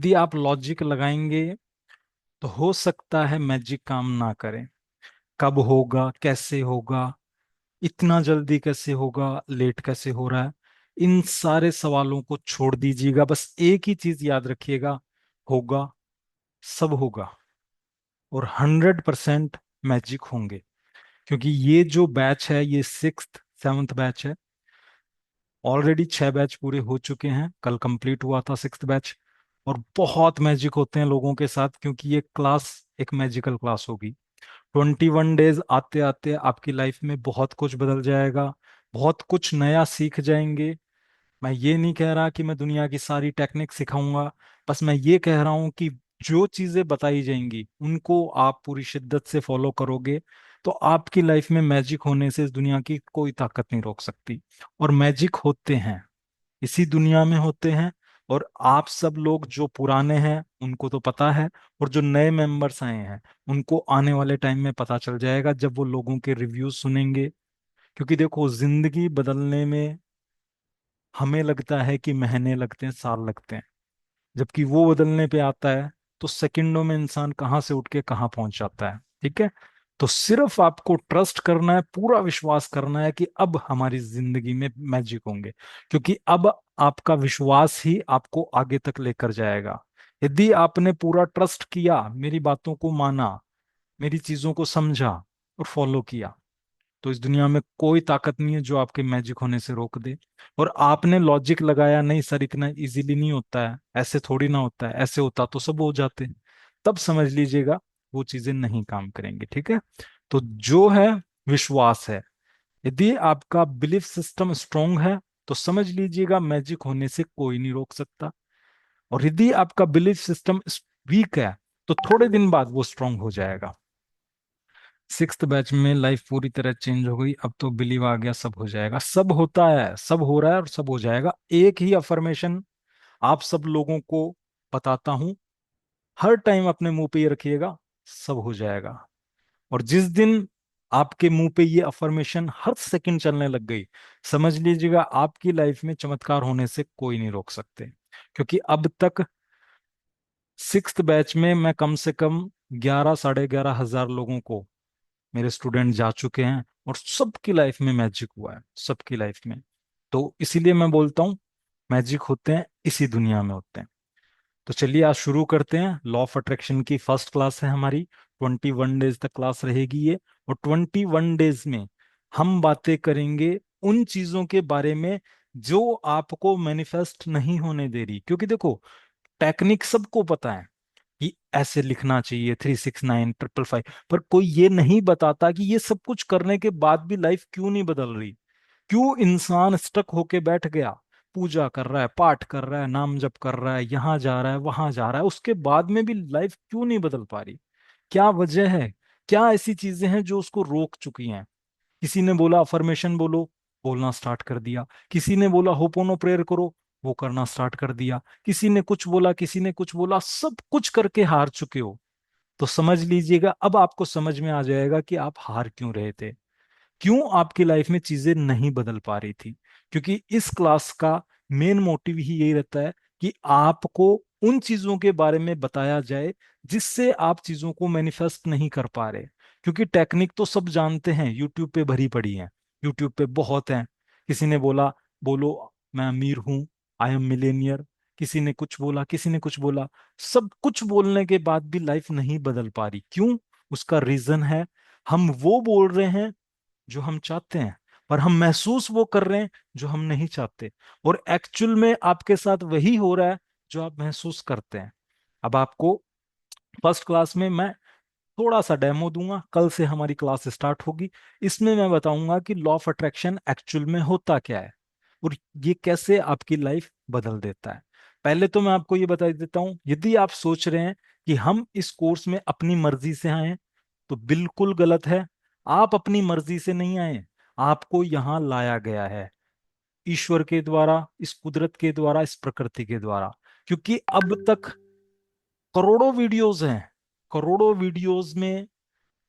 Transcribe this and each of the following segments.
यदि आप लॉजिक लगाएंगे तो हो सकता है मैजिक काम ना करे। कब होगा, कैसे होगा, इतना जल्दी कैसे होगा, लेट कैसे हो रहा है, इन सारे सवालों को छोड़ दीजिएगा। बस एक ही चीज याद रखिएगा, होगा, सब होगा, और 100% मैजिक होंगे। क्योंकि ये जो बैच है ये 6th 7th बैच है। ऑलरेडी 6 बैच पूरे हो चुके हैं, कल कंप्लीट हुआ था 6th बैच। और बहुत मैजिक होते हैं लोगों के साथ, क्योंकि ये क्लास एक मैजिकल क्लास होगी। 21 डेज आते आते आपकी लाइफ में बहुत कुछ बदल जाएगा, बहुत कुछ नया सीख जाएंगे। मैं ये नहीं कह रहा कि मैं दुनिया की सारी टेक्निक सिखाऊंगा, बस मैं ये कह रहा हूं कि जो चीजें बताई जाएंगी उनको आप पूरी शिद्दत से फॉलो करोगे तो आपकी लाइफ में मैजिक होने से इस दुनिया की कोई ताकत नहीं रोक सकती। और मैजिक होते हैं, इसी दुनिया में होते हैं। और आप सब लोग जो पुराने हैं उनको तो पता है, और जो नए मेंबर्स आए हैं उनको आने वाले टाइम में पता चल जाएगा जब वो लोगों के रिव्यूज सुनेंगे। क्योंकि देखो, जिंदगी बदलने में हमें लगता है कि महीने लगते हैं, साल लगते हैं, जबकि वो बदलने पे आता है तो सेकंडों में इंसान कहाँ से उठ के कहाँ पहुंच जाता है। ठीक है। तो सिर्फ आपको ट्रस्ट करना है, पूरा विश्वास करना है कि अब हमारी जिंदगी में मैजिक होंगे। क्योंकि अब आपका विश्वास ही आपको आगे तक लेकर जाएगा। यदि आपने पूरा ट्रस्ट किया, मेरी बातों को माना, मेरी चीजों को समझा और फॉलो किया, तो इस दुनिया में कोई ताकत नहीं है जो आपके मैजिक होने से रोक दे। और आपने लॉजिक लगाया, नहीं सर इतना इजीली नहीं होता है, ऐसे थोड़ी ना होता है, ऐसे होता तो सब हो जाते, तब समझ लीजिएगा वो चीजें नहीं काम करेंगी। ठीक है। तो जो है, विश्वास है, यदि आपका बिलीफ सिस्टम स्ट्रांग है तो समझ लीजिएगा मैजिक होने से कोई नहीं रोक सकता। और यदि आपका बिलीफ सिस्टम वीक है तो थोड़े दिन बाद वो स्ट्रांग हो जाएगा। 6th बैच में लाइफ पूरी तरह चेंज हो गई, अब तो बिलीव आ गया, सब हो जाएगा, सब होता है, सब हो रहा है और सब हो जाएगा। एक ही अफर्मेशन आप सब लोगों को बताता हूं, हर टाइम अपने मुंह पे ये रखिएगा, सब हो जाएगा। और जिस दिन आपके मुंह पे ये अफर्मेशन हर सेकंड चलने लग गई, समझ लीजिएगा आपकी लाइफ में चमत्कार होने से कोई नहीं रोक सकते। क्योंकि अब तक 6th बैच में मैं कम से कम 11 साढ़े 11 हजार लोगों को, मेरे स्टूडेंट जा चुके हैं, और सबकी लाइफ में मैजिक हुआ है, सबकी लाइफ में। तो इसीलिए मैं बोलता हूँ मैजिक होते हैं, इसी दुनिया में होते हैं। तो चलिए आज शुरू करते हैं। लॉ ऑफ अट्रैक्शन की फर्स्ट क्लास है हमारी, 21 डेज तक क्लास रहेगी ये। और 21 डेज में हम बातें करेंगे उन चीजों के बारे में जो आपको मैनिफेस्ट नहीं होने दे रही। क्योंकि देखो, टेक्निक सबको पता है कि ऐसे लिखना चाहिए, 369 555, पर कोई ये नहीं बताता कि ये सब कुछ करने के बाद भी लाइफ क्यों नहीं बदल रही। क्यों इंसान स्टक होके बैठ गया, पूजा कर रहा है, पाठ कर रहा है, नाम जप कर रहा है, यहाँ जा रहा है, वहां जा रहा है, उसके बाद में भी लाइफ क्यों नहीं बदल पा रही। क्या वजह है, क्या ऐसी चीजें हैं जो उसको रोक चुकी हैं। किसी ने बोला अफर्मेशन बोलो, बोलना स्टार्ट कर दिया। किसी ने बोला होपोनो प्रेयर करो, वो करना स्टार्ट कर दिया। किसी ने कुछ बोला, किसी ने कुछ बोला, सब कुछ करके हार चुके हो। तो समझ लीजिएगा अब आपको समझ में आ जाएगा कि आप हार क्यों रहे थे, क्यों आपकी लाइफ में चीजें नहीं बदल पा रही थी। क्योंकि इस क्लास का मेन मोटिव ही यही रहता है कि आपको उन चीजों के बारे में बताया जाए जिससे आप चीजों को मैनिफेस्ट नहीं कर पा रहे। क्योंकि टेक्निक तो सब जानते हैं, यूट्यूब पे भरी पड़ी है, यूट्यूब पे बहुत है। किसी ने बोला, बोलो मैं अमीर हूं, आई एम मिलेनियर, किसी ने कुछ बोला, किसी ने कुछ बोला, सब कुछ बोलने के बाद भी लाइफ नहीं बदल पा रही। क्यों? उसका रीजन है, हम वो बोल रहे हैं जो हम चाहते हैं, पर हम महसूस वो कर रहे हैं जो हम नहीं चाहते। और एक्चुअल में आपके साथ वही हो रहा है जो आप महसूस करते हैं। अब आपको फर्स्ट क्लास में मैं थोड़ा सा डेमो दूंगा, कल से हमारी क्लास स्टार्ट होगी। इसमें मैं बताऊंगा कि लॉ ऑफ अट्रैक्शन एक्चुअल में होता क्या है और ये कैसे आपकी लाइफ बदल देता है। पहले तो मैं आपको ये बता देता हूं, यदि आप सोच रहे हैं कि हम इस कोर्स में अपनी मर्जी से आए तो बिल्कुल गलत है। आप अपनी मर्जी से नहीं आए, आपको यहां लाया गया है ईश्वर के द्वारा, इस कुदरत के द्वारा, इस प्रकृति के द्वारा। क्योंकि अब तक करोड़ों वीडियोस हैं, करोड़ों वीडियोस में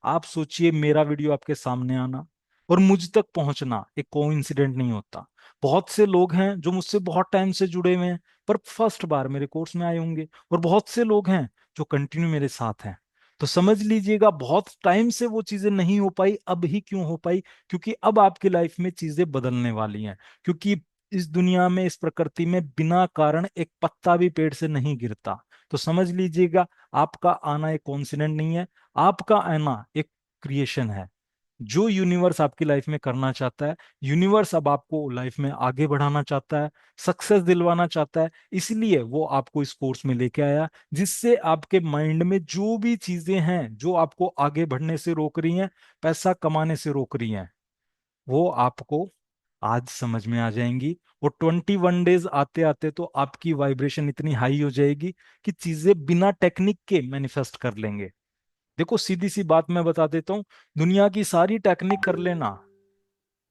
आप सोचिए मेरा वीडियो आपके सामने आना और मुझ तक पहुंचना एक कोइंसिडेंट नहीं होता। बहुत से लोग हैं जो मुझसे बहुत टाइम से जुड़े हुए हैं, पर फर्स्ट बार मेरे कोर्स में आए होंगे, और बहुत से लोग हैं जो कंटिन्यू मेरे साथ हैं। तो समझ लीजिएगा, बहुत टाइम से वो चीजें नहीं हो पाई, अब ही क्यों हो पाई? क्योंकि अब आपकी लाइफ में चीजें बदलने वाली हैं। क्योंकि इस दुनिया में, इस प्रकृति में बिना कारण एक पत्ता भी पेड़ से नहीं गिरता। तो समझ लीजिएगा, आपका आना एक कॉन्सिडेंट नहीं है, आपका आना एक क्रिएशन है। जो यूनिवर्स आपकी लाइफ में करना चाहता है, यूनिवर्स अब आपको लाइफ में आगे बढ़ाना चाहता है, सक्सेस दिलवाना चाहता है, इसलिए वो आपको इस कोर्स में लेके आया, जिससे आपके माइंड में जो भी चीजें हैं जो आपको आगे बढ़ने से रोक रही हैं, पैसा कमाने से रोक रही हैं, वो आपको आज समझ में आ जाएंगी। वो 21 डेज आते आते तो आपकी वाइब्रेशन इतनी हाई हो जाएगी कि चीजें बिना टेक्निक के मैनिफेस्ट कर लेंगे। देखो, सीधी सी बात मैं बता देता हूं, दुनिया की सारी टेक्निक कर लेना,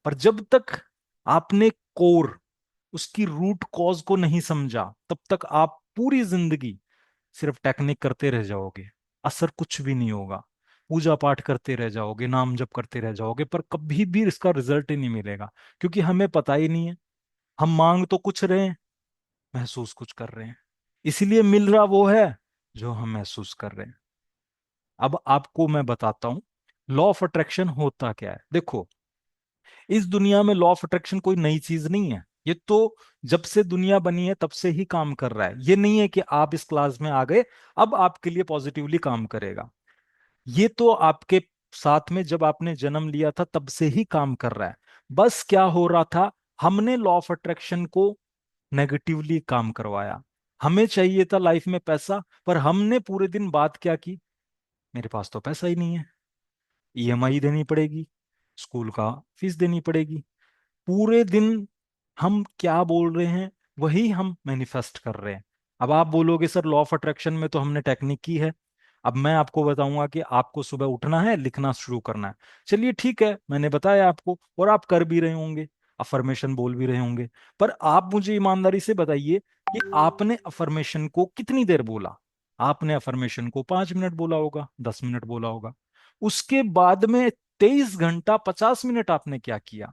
पर जब तक आपने कोर, उसकी रूट कॉज को नहीं समझा, तब तक आप पूरी जिंदगी सिर्फ टेक्निक करते रह जाओगे, असर कुछ भी नहीं होगा। पूजा पाठ करते रह जाओगे, नाम जप करते रह जाओगे, पर कभी भी इसका रिजल्ट ही नहीं मिलेगा, क्योंकि हमें पता ही नहीं है। हम मांग तो कुछ रहे हैं, महसूस कुछ कर रहे हैं, इसीलिए मिल रहा वो है जो हम महसूस कर रहे हैं। अब आपको मैं बताता हूं लॉ ऑफ अट्रैक्शन होता क्या है। देखो, इस दुनिया में लॉ ऑफ अट्रैक्शन कोई नई चीज नहीं है, ये तो जब से दुनिया बनी है तब से ही काम कर रहा है। ये नहीं है कि आप इस क्लास में आ गए अब आपके लिए पॉजिटिवली काम करेगा। ये तो आपके साथ में जब आपने जन्म लिया था तब से ही काम कर रहा है। बस क्या हो रहा था, हमने लॉ ऑफ अट्रैक्शन को नेगेटिवली काम करवाया। हमें चाहिए था लाइफ में पैसा, पर हमने पूरे दिन बात क्या की, मेरे पास तो पैसा ही नहीं है, ईएमआई देनी पड़ेगी, स्कूल का फीस देनी पड़ेगी। पूरे दिन हम क्या बोल रहे हैं, वही हम मैनिफेस्ट कर रहे हैं। अब आप बोलोगे सर लॉ ऑफ अट्रैक्शन में तो हमने टेक्निक की है। अब मैं आपको बताऊंगा कि आपको सुबह उठना है, लिखना शुरू करना है। चलिए ठीक है, मैंने बताया आपको, और आप कर भी रहे होंगे, अफर्मेशन बोल भी रहे होंगे। पर आप मुझे ईमानदारी से बताइए कि आपने अफर्मेशन को कितनी देर बोला? आपने अफर्मेशन को 5 मिनट बोला होगा, 10 मिनट बोला होगा। उसके बाद में 23 घंटा 50 मिनट आपने क्या किया?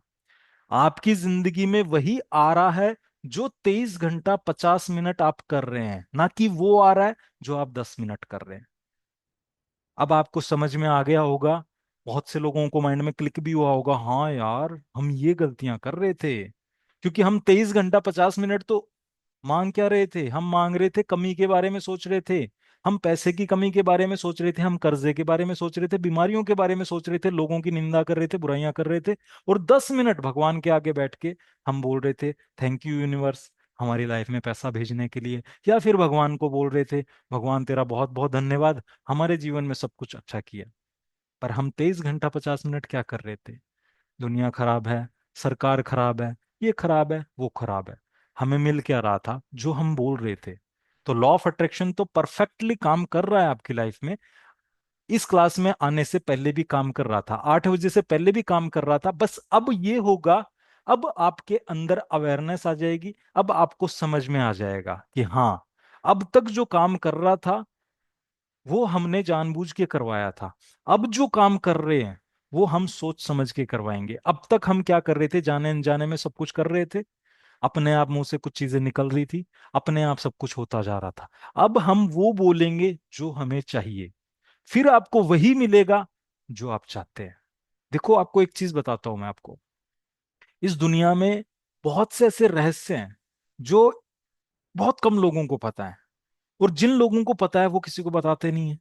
आपकी जिंदगी में वही आ रहा है जो 23 घंटा 50 मिनट आप कर रहे हैं, ना कि वो आ रहा है जो आप 10 मिनट कर रहे हैं। अब आपको समझ में आ गया होगा, बहुत से लोगों को माइंड में क्लिक भी हुआ होगा, हाँ यार हम ये गलतियां कर रहे थे। क्योंकि हम 23 घंटा 50 मिनट तो मांग क्या रहे थे? हम मांग रहे थे, कमी के बारे में सोच रहे थे, हम पैसे की कमी के बारे में सोच रहे थे, हम कर्जे के बारे में सोच रहे थे, बीमारियों के बारे में सोच रहे थे, लोगों की निंदा कर रहे थे, बुराइयां कर रहे थे। और 10 मिनट भगवान के आगे बैठ के हम बोल रहे थे, थैंक यू यूनिवर्स हमारी लाइफ में पैसा भेजने के लिए। या फिर भगवान को बोल रहे थे, भगवान तेरा बहुत बहुत धन्यवाद, हमारे जीवन में सब कुछ अच्छा किया। पर हम 23 घंटा 50 मिनट क्या कर रहे थे? दुनिया खराब है, सरकार खराब है, ये खराब है, वो खराब है। हमें मिल क्या रहा था जो हम बोल रहे थे? तो लॉ ऑफ अट्रैक्शन तो परफेक्टली काम कर रहा है आपकी लाइफ में। इस क्लास में आने से पहले भी काम कर रहा था, 8 बजे से पहले भी काम कर रहा था। बस अब ये होगा, अब आपके अंदर अवेयरनेस आ जाएगी, अब आपको समझ में आ जाएगा कि हाँ, अब तक जो काम कर रहा था वो हमने जानबूझ के करवाया था, अब जो काम कर रहे हैं वो हम सोच समझ के करवाएंगे। अब तक हम क्या कर रहे थे, जाने अनजाने में सब कुछ कर रहे थे, अपने आप मुंह से कुछ चीजें निकल रही थी, अपने आप सब कुछ होता जा रहा था। अब हम वो बोलेंगे जो हमें चाहिए, फिर आपको वही मिलेगा जो आप चाहते हैं। देखो, आपको एक चीज बताता हूं मैं आपको, इस दुनिया में बहुत से ऐसे रहस्य हैं जो बहुत कम लोगों को पता है, और जिन लोगों को पता है वो किसी को बताते नहीं है।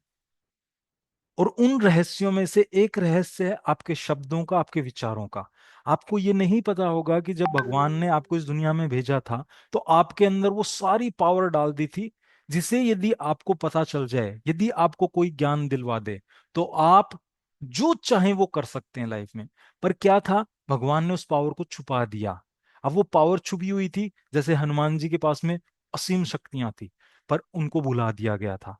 और उन रहस्यों में से एक रहस्य है आपके शब्दों का, आपके विचारों का। आपको ये नहीं पता होगा कि जब भगवान ने आपको इस दुनिया में भेजा था तो आपके अंदर वो सारी पावर डाल दी थी, जिसे यदि आपको पता चल जाए, यदि आपको कोई ज्ञान दिलवा दे, तो आप जो चाहें वो कर सकते हैं लाइफ में। पर क्या था, भगवान ने उस पावर को छुपा दिया। अब वो पावर छुपी हुई थी, जैसे हनुमान जी के पास में असीम शक्तियां थी, पर उनको भुला दिया गया था।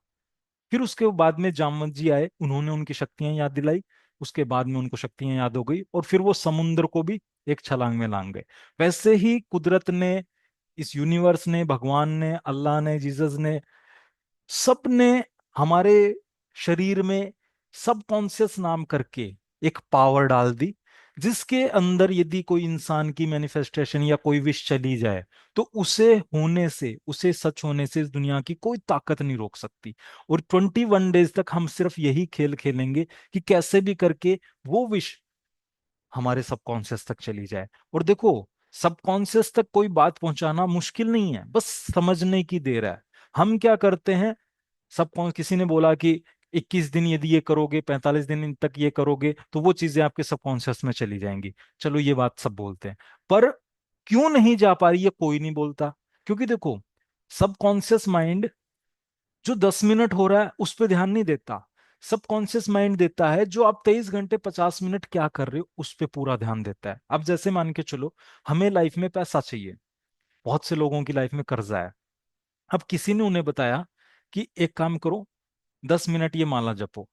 फिर उसके बाद में जामवंत जी आए, उन्होंने उनकी शक्तियां याद दिलाई, उसके बाद में उनको शक्तियां याद हो गई, और फिर वो समुद्र को भी एक छलांग में लांग गए। वैसे ही कुदरत ने, इस यूनिवर्स ने, भगवान ने, अल्लाह ने, जीसस ने, सब ने हमारे शरीर में सबकॉन्शियस नाम करके एक पावर डाल दी, जिसके अंदर यदि कोई इंसान की मैनिफेस्टेशन या कोई विश चली जाए, तो उसे होने से, उसे सच होने से इस दुनिया की कोई ताकत नहीं रोक सकती। और 21 डेज तक हम सिर्फ यही खेल खेलेंगे कि कैसे भी करके वो विश हमारे सबकॉन्शियस तक चली जाए। और देखो, सबकॉन्शियस तक कोई बात पहुंचाना मुश्किल नहीं है, बस समझने की देर है। हम क्या करते हैं, सब कौन, किसी ने बोला कि 21 दिन यदि ये करोगे, 45 दिन तक ये करोगे, तो वो चीजें आपके सबकॉन्शियस में चली जाएंगी। चलो ये बात सब बोलते हैं, पर क्यों नहीं जा पा रही है कोई नहीं बोलता। क्योंकि देखो, सबकॉन्शियस माइंड जो 10 मिनट हो रहा है उस पर ध्यान नहीं देता। सबकॉन्शियस माइंड देता है जो आप 23 घंटे 50 मिनट क्या कर रहे हो उस पर पूरा ध्यान देता है। अब जैसे मान के चलो, हमें लाइफ में पैसा चाहिए, बहुत से लोगों की लाइफ में कर्जा है। अब किसी ने उन्हें बताया कि एक काम करो, 10 मिनट ये माला जपो,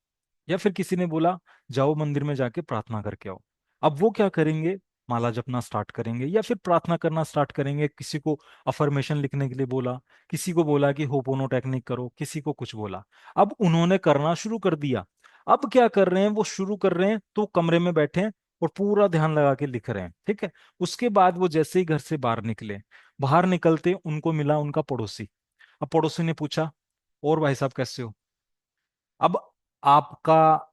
या फिर किसी ने बोला जाओ मंदिर में जाके प्रार्थना करके आओ। अब वो क्या करेंगे, माला जपना स्टार्ट करेंगे या फिर प्रार्थना करना स्टार्ट करेंगे। किसी को अफर्मेशन लिखने के लिए बोला, किसी को बोला कि होपोनो टेक्निक करो, किसी को कुछ बोला। अब उन्होंने करना शुरू कर दिया। अब क्या कर रहे हैं, वो शुरू कर रहे हैं तो कमरे में बैठे हैं और पूरा ध्यान लगा के लिख रहे हैं, ठीक है। उसके बाद वो जैसे ही घर से बाहर निकले, बाहर निकलते उनको मिला उनका पड़ोसी। अब पड़ोसी ने पूछा, और भाई साहब कैसे हो। अब आपका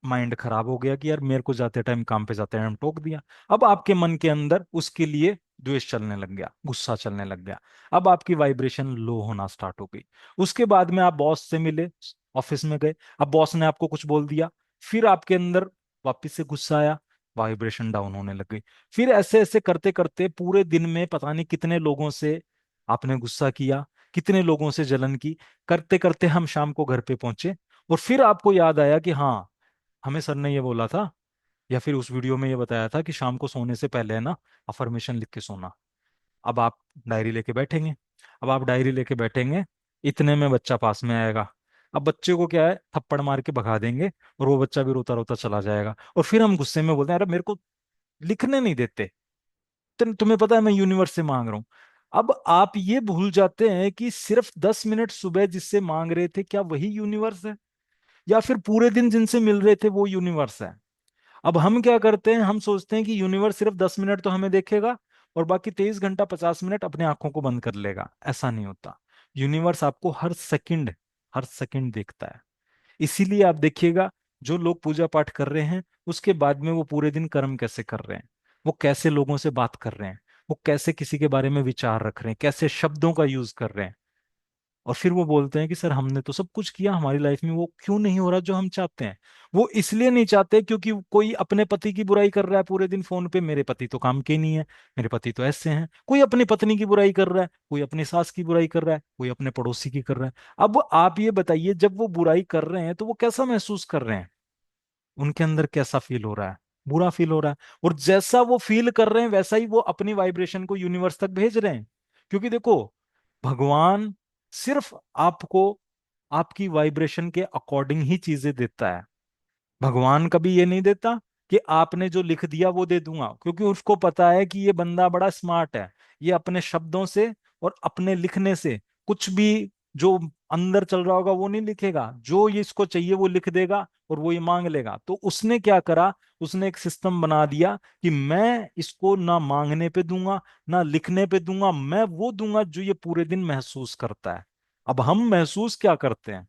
माइंड खराब हो गया कि यार मेरे को जाते टाइम, काम पे जाते टाइम टोक दिया। अब आपके मन के अंदर उसके लिए द्वेष चलने लग गया, गुस्सा चलने लग गया। अब आपकी वाइब्रेशन लो होना स्टार्ट हो गई। उसके बाद में आप बॉस से मिले, ऑफिस में गए, अब बॉस ने आपको कुछ बोल दिया, फिर आपके अंदर वापस से गुस्सा आया, वाइब्रेशन डाउन होने लग गई। फिर ऐसे ऐसे करते करते पूरे दिन में पता नहीं कितने लोगों से आपने गुस्सा किया, कितने लोगों से जलन की। करते करते हम शाम को घर पे पहुंचे, और फिर आपको याद आया कि हाँ, हमें सर ने ये बोला था, या फिर उस वीडियो में ये बताया था कि शाम को सोने से पहले है ना, अफर्मेशन लिख के सोना। अब आप डायरी लेके बैठेंगे। अब आप डायरी लेके बैठेंगे, इतने में बच्चा पास में आएगा। अब बच्चे को क्या है, थप्पड़ मार के भगा देंगे, और वो बच्चा भी रोता रोता चला जाएगा। और फिर हम गुस्से में बोलते हैं, अरे मेरे को लिखने नहीं देते, तुम्हें पता है मैं यूनिवर्स से मांग रहा हूं। अब आप ये भूल जाते हैं कि सिर्फ 10 मिनट सुबह जिससे मांग रहे थे, क्या वही यूनिवर्स है, या फिर पूरे दिन जिनसे मिल रहे थे वो यूनिवर्स है। अब हम क्या करते हैं, हम सोचते हैं कि यूनिवर्स सिर्फ 10 मिनट तो हमें देखेगा, और बाकी 23 घंटा 50 मिनट अपने आंखों को बंद कर लेगा। ऐसा नहीं होता। यूनिवर्स आपको हर सेकंड देखता है। इसीलिए आप देखिएगा, जो लोग पूजा पाठ कर रहे हैं उसके बाद में वो पूरे दिन कर्म कैसे कर रहे हैं, वो कैसे लोगों से बात कर रहे हैं, वो कैसे किसी के बारे में विचार रख रहे हैं, कैसे शब्दों का यूज कर रहे हैं। और फिर वो बोलते हैं कि सर हमने तो सब कुछ किया, हमारी लाइफ में वो क्यों नहीं हो रहा जो हम चाहते हैं। वो इसलिए नहीं चाहते क्योंकि कोई अपने पति की बुराई कर रहा है पूरे दिन फोन पे, मेरे पति तो काम के ही नहीं है, मेरे पति तो ऐसे हैं। कोई अपनी पत्नी की बुराई कर रहा है, कोई अपनी सास की बुराई कर रहा है, कोई अपने पड़ोसी की कर रहा है। अब आप ये बताइए, जब वो बुराई कर रहे हैं तो वो कैसा महसूस कर रहे हैं, उनके अंदर कैसा फील हो रहा है, बुरा फील हो रहा है। और जैसा वो फील कर रहे हैं वैसा ही वो अपनी वाइब्रेशन को यूनिवर्स तक भेज रहे हैं। क्योंकि देखो, भगवान सिर्फ आपको आपकी वाइब्रेशन के अकॉर्डिंग ही चीजें देता है। भगवान कभी ये नहीं देता कि आपने जो लिख दिया वो दे दूंगा, क्योंकि उसको पता है कि ये बंदा बड़ा स्मार्ट है। ये अपने शब्दों से और अपने लिखने से कुछ भी जो अंदर चल रहा होगा वो नहीं लिखेगा, जो ये इसको चाहिए वो लिख देगा और वो ये मांग लेगा। तो उसने क्या करा, उसने एक सिस्टम बना दिया कि मैं इसको ना मांगने पे दूंगा, ना लिखने पे दूंगा, मैं वो दूंगा जो ये पूरे दिन महसूस करता है। अब हम महसूस क्या करते हैं,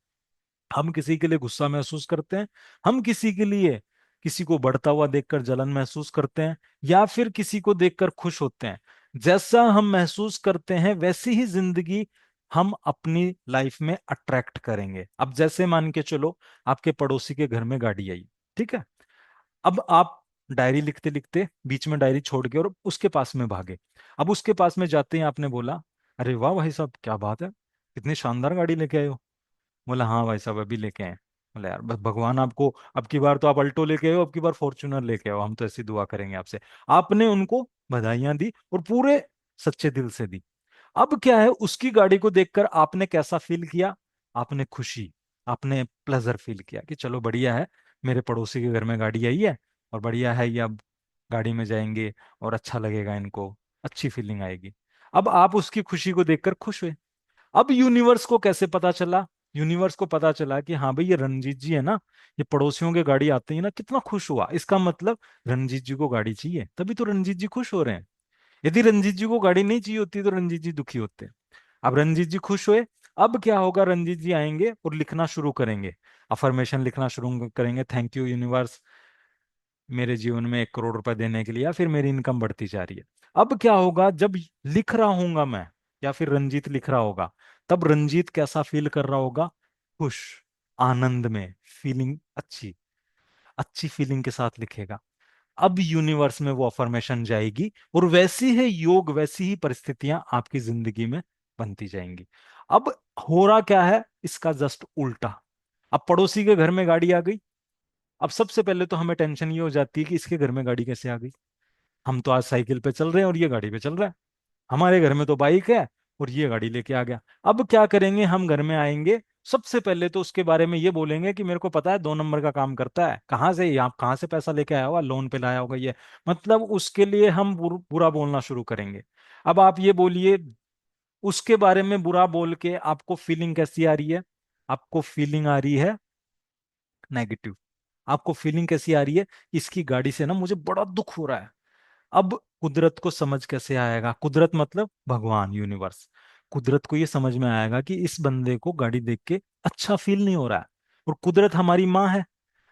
हम किसी के लिए गुस्सा महसूस करते हैं, हम किसी के लिए, किसी को बढ़ता हुआ देखकर जलन महसूस करते हैं, या फिर किसी को देखकर खुश होते हैं। जैसा हम महसूस करते हैं वैसी ही जिंदगी हम अपनी लाइफ में अट्रैक्ट करेंगे। अब जैसे मान के चलो, आपके पड़ोसी के घर में गाड़ी आई, ठीक है। अब आप डायरी लिखते लिखते बीच में डायरी छोड़ के और उसके पास में भागे। अब उसके पास में जाते ही आपने बोला, अरे वाह भाई साहब क्या बात है, कितनी शानदार गाड़ी लेके आए हो। बोला हाँ भाई साहब अभी लेके आए। बोला यार बस भगवान आपको, अब की बार तो आप अल्टो लेके आओ, अब की बार फॉर्च्यूनर लेके आओ, हम तो ऐसी दुआ करेंगे आपसे। आपने उनको बधाइयां दी और पूरे सच्चे दिल से दी। अब क्या है, उसकी गाड़ी को देखकर आपने कैसा फील किया, आपने खुशी, आपने प्लेजर फील किया कि चलो बढ़िया है, मेरे पड़ोसी के घर में गाड़ी आई है, और बढ़िया है ये, अब गाड़ी में जाएंगे और अच्छा लगेगा इनको, अच्छी फीलिंग आएगी। अब आप उसकी खुशी को देखकर खुश हुए। अब यूनिवर्स को कैसे पता चला यूनिवर्स को पता चला कि हाँ भाई ये रंजीत जी है ना, ये पड़ोसियों के गाड़ी आते ही ना कितना खुश हुआ, इसका मतलब रंजीत जी को गाड़ी चाहिए, तभी तो रंजीत जी खुश हो रहे हैं। यदि रंजीत जी को गाड़ी नहीं चाहिए होती तो रंजीत जी दुखी होते। अब रंजीत जी खुश हुए। अब क्या होगा, रंजीत जी आएंगे और लिखना शुरू करेंगे, अफर्मेशन लिखना शुरू करेंगे, थैंक यू यूनिवर्स मेरे जीवन में 1 करोड़ रुपए देने के लिए, या फिर मेरी इनकम बढ़ती जा रही है। अब क्या होगा, जब लिख रहा हूंगा मैं या फिर रंजीत लिख रहा होगा, तब रंजीत कैसा फील कर रहा होगा, खुश, आनंद में, फीलिंग अच्छी, अच्छी फीलिंग के साथ लिखेगा। अब यूनिवर्स में वो अफर्मेशन जाएगी और वैसी है योग, वैसी ही परिस्थितियां आपकी जिंदगी में बनती जाएंगी। अब हो रहा क्या है, इसका जस्ट उल्टा। अब पड़ोसी के घर में गाड़ी आ गई। अब सबसे पहले तो हमें टेंशन ये हो जाती है कि इसके घर में गाड़ी कैसे आ गई, हम तो आज साइकिल पे चल रहे हैं और ये गाड़ी पे चल रहा है, हमारे घर में तो बाइक है और ये गाड़ी लेके आ गया। अब क्या करेंगे, हम घर में आएंगे, सबसे पहले तो उसके बारे में ये बोलेंगे कि मेरे को पता है 2 नंबर का काम करता है, कहाँ से ये, आप कहाँ से पैसा लेके आया होगा, लोन पे लाया होगा ये, मतलब उसके लिए हम बुरा बोलना शुरू करेंगे। अब आप ये बोलिए, उसके बारे में बुरा बोल के आपको फीलिंग कैसी आ रही है, आपको फीलिंग आ रही है नेगेटिव। आपको फीलिंग कैसी आ रही है, इसकी गाड़ी से ना मुझे बड़ा दुख हो रहा है। अब कुदरत को समझ कैसे आएगा, कुदरत मतलब भगवान, यूनिवर्स, कुदरत को ये समझ में आएगा कि इस बंदे को गाड़ी देख के अच्छा फील नहीं हो रहा है। और कुदरत हमारी माँ है।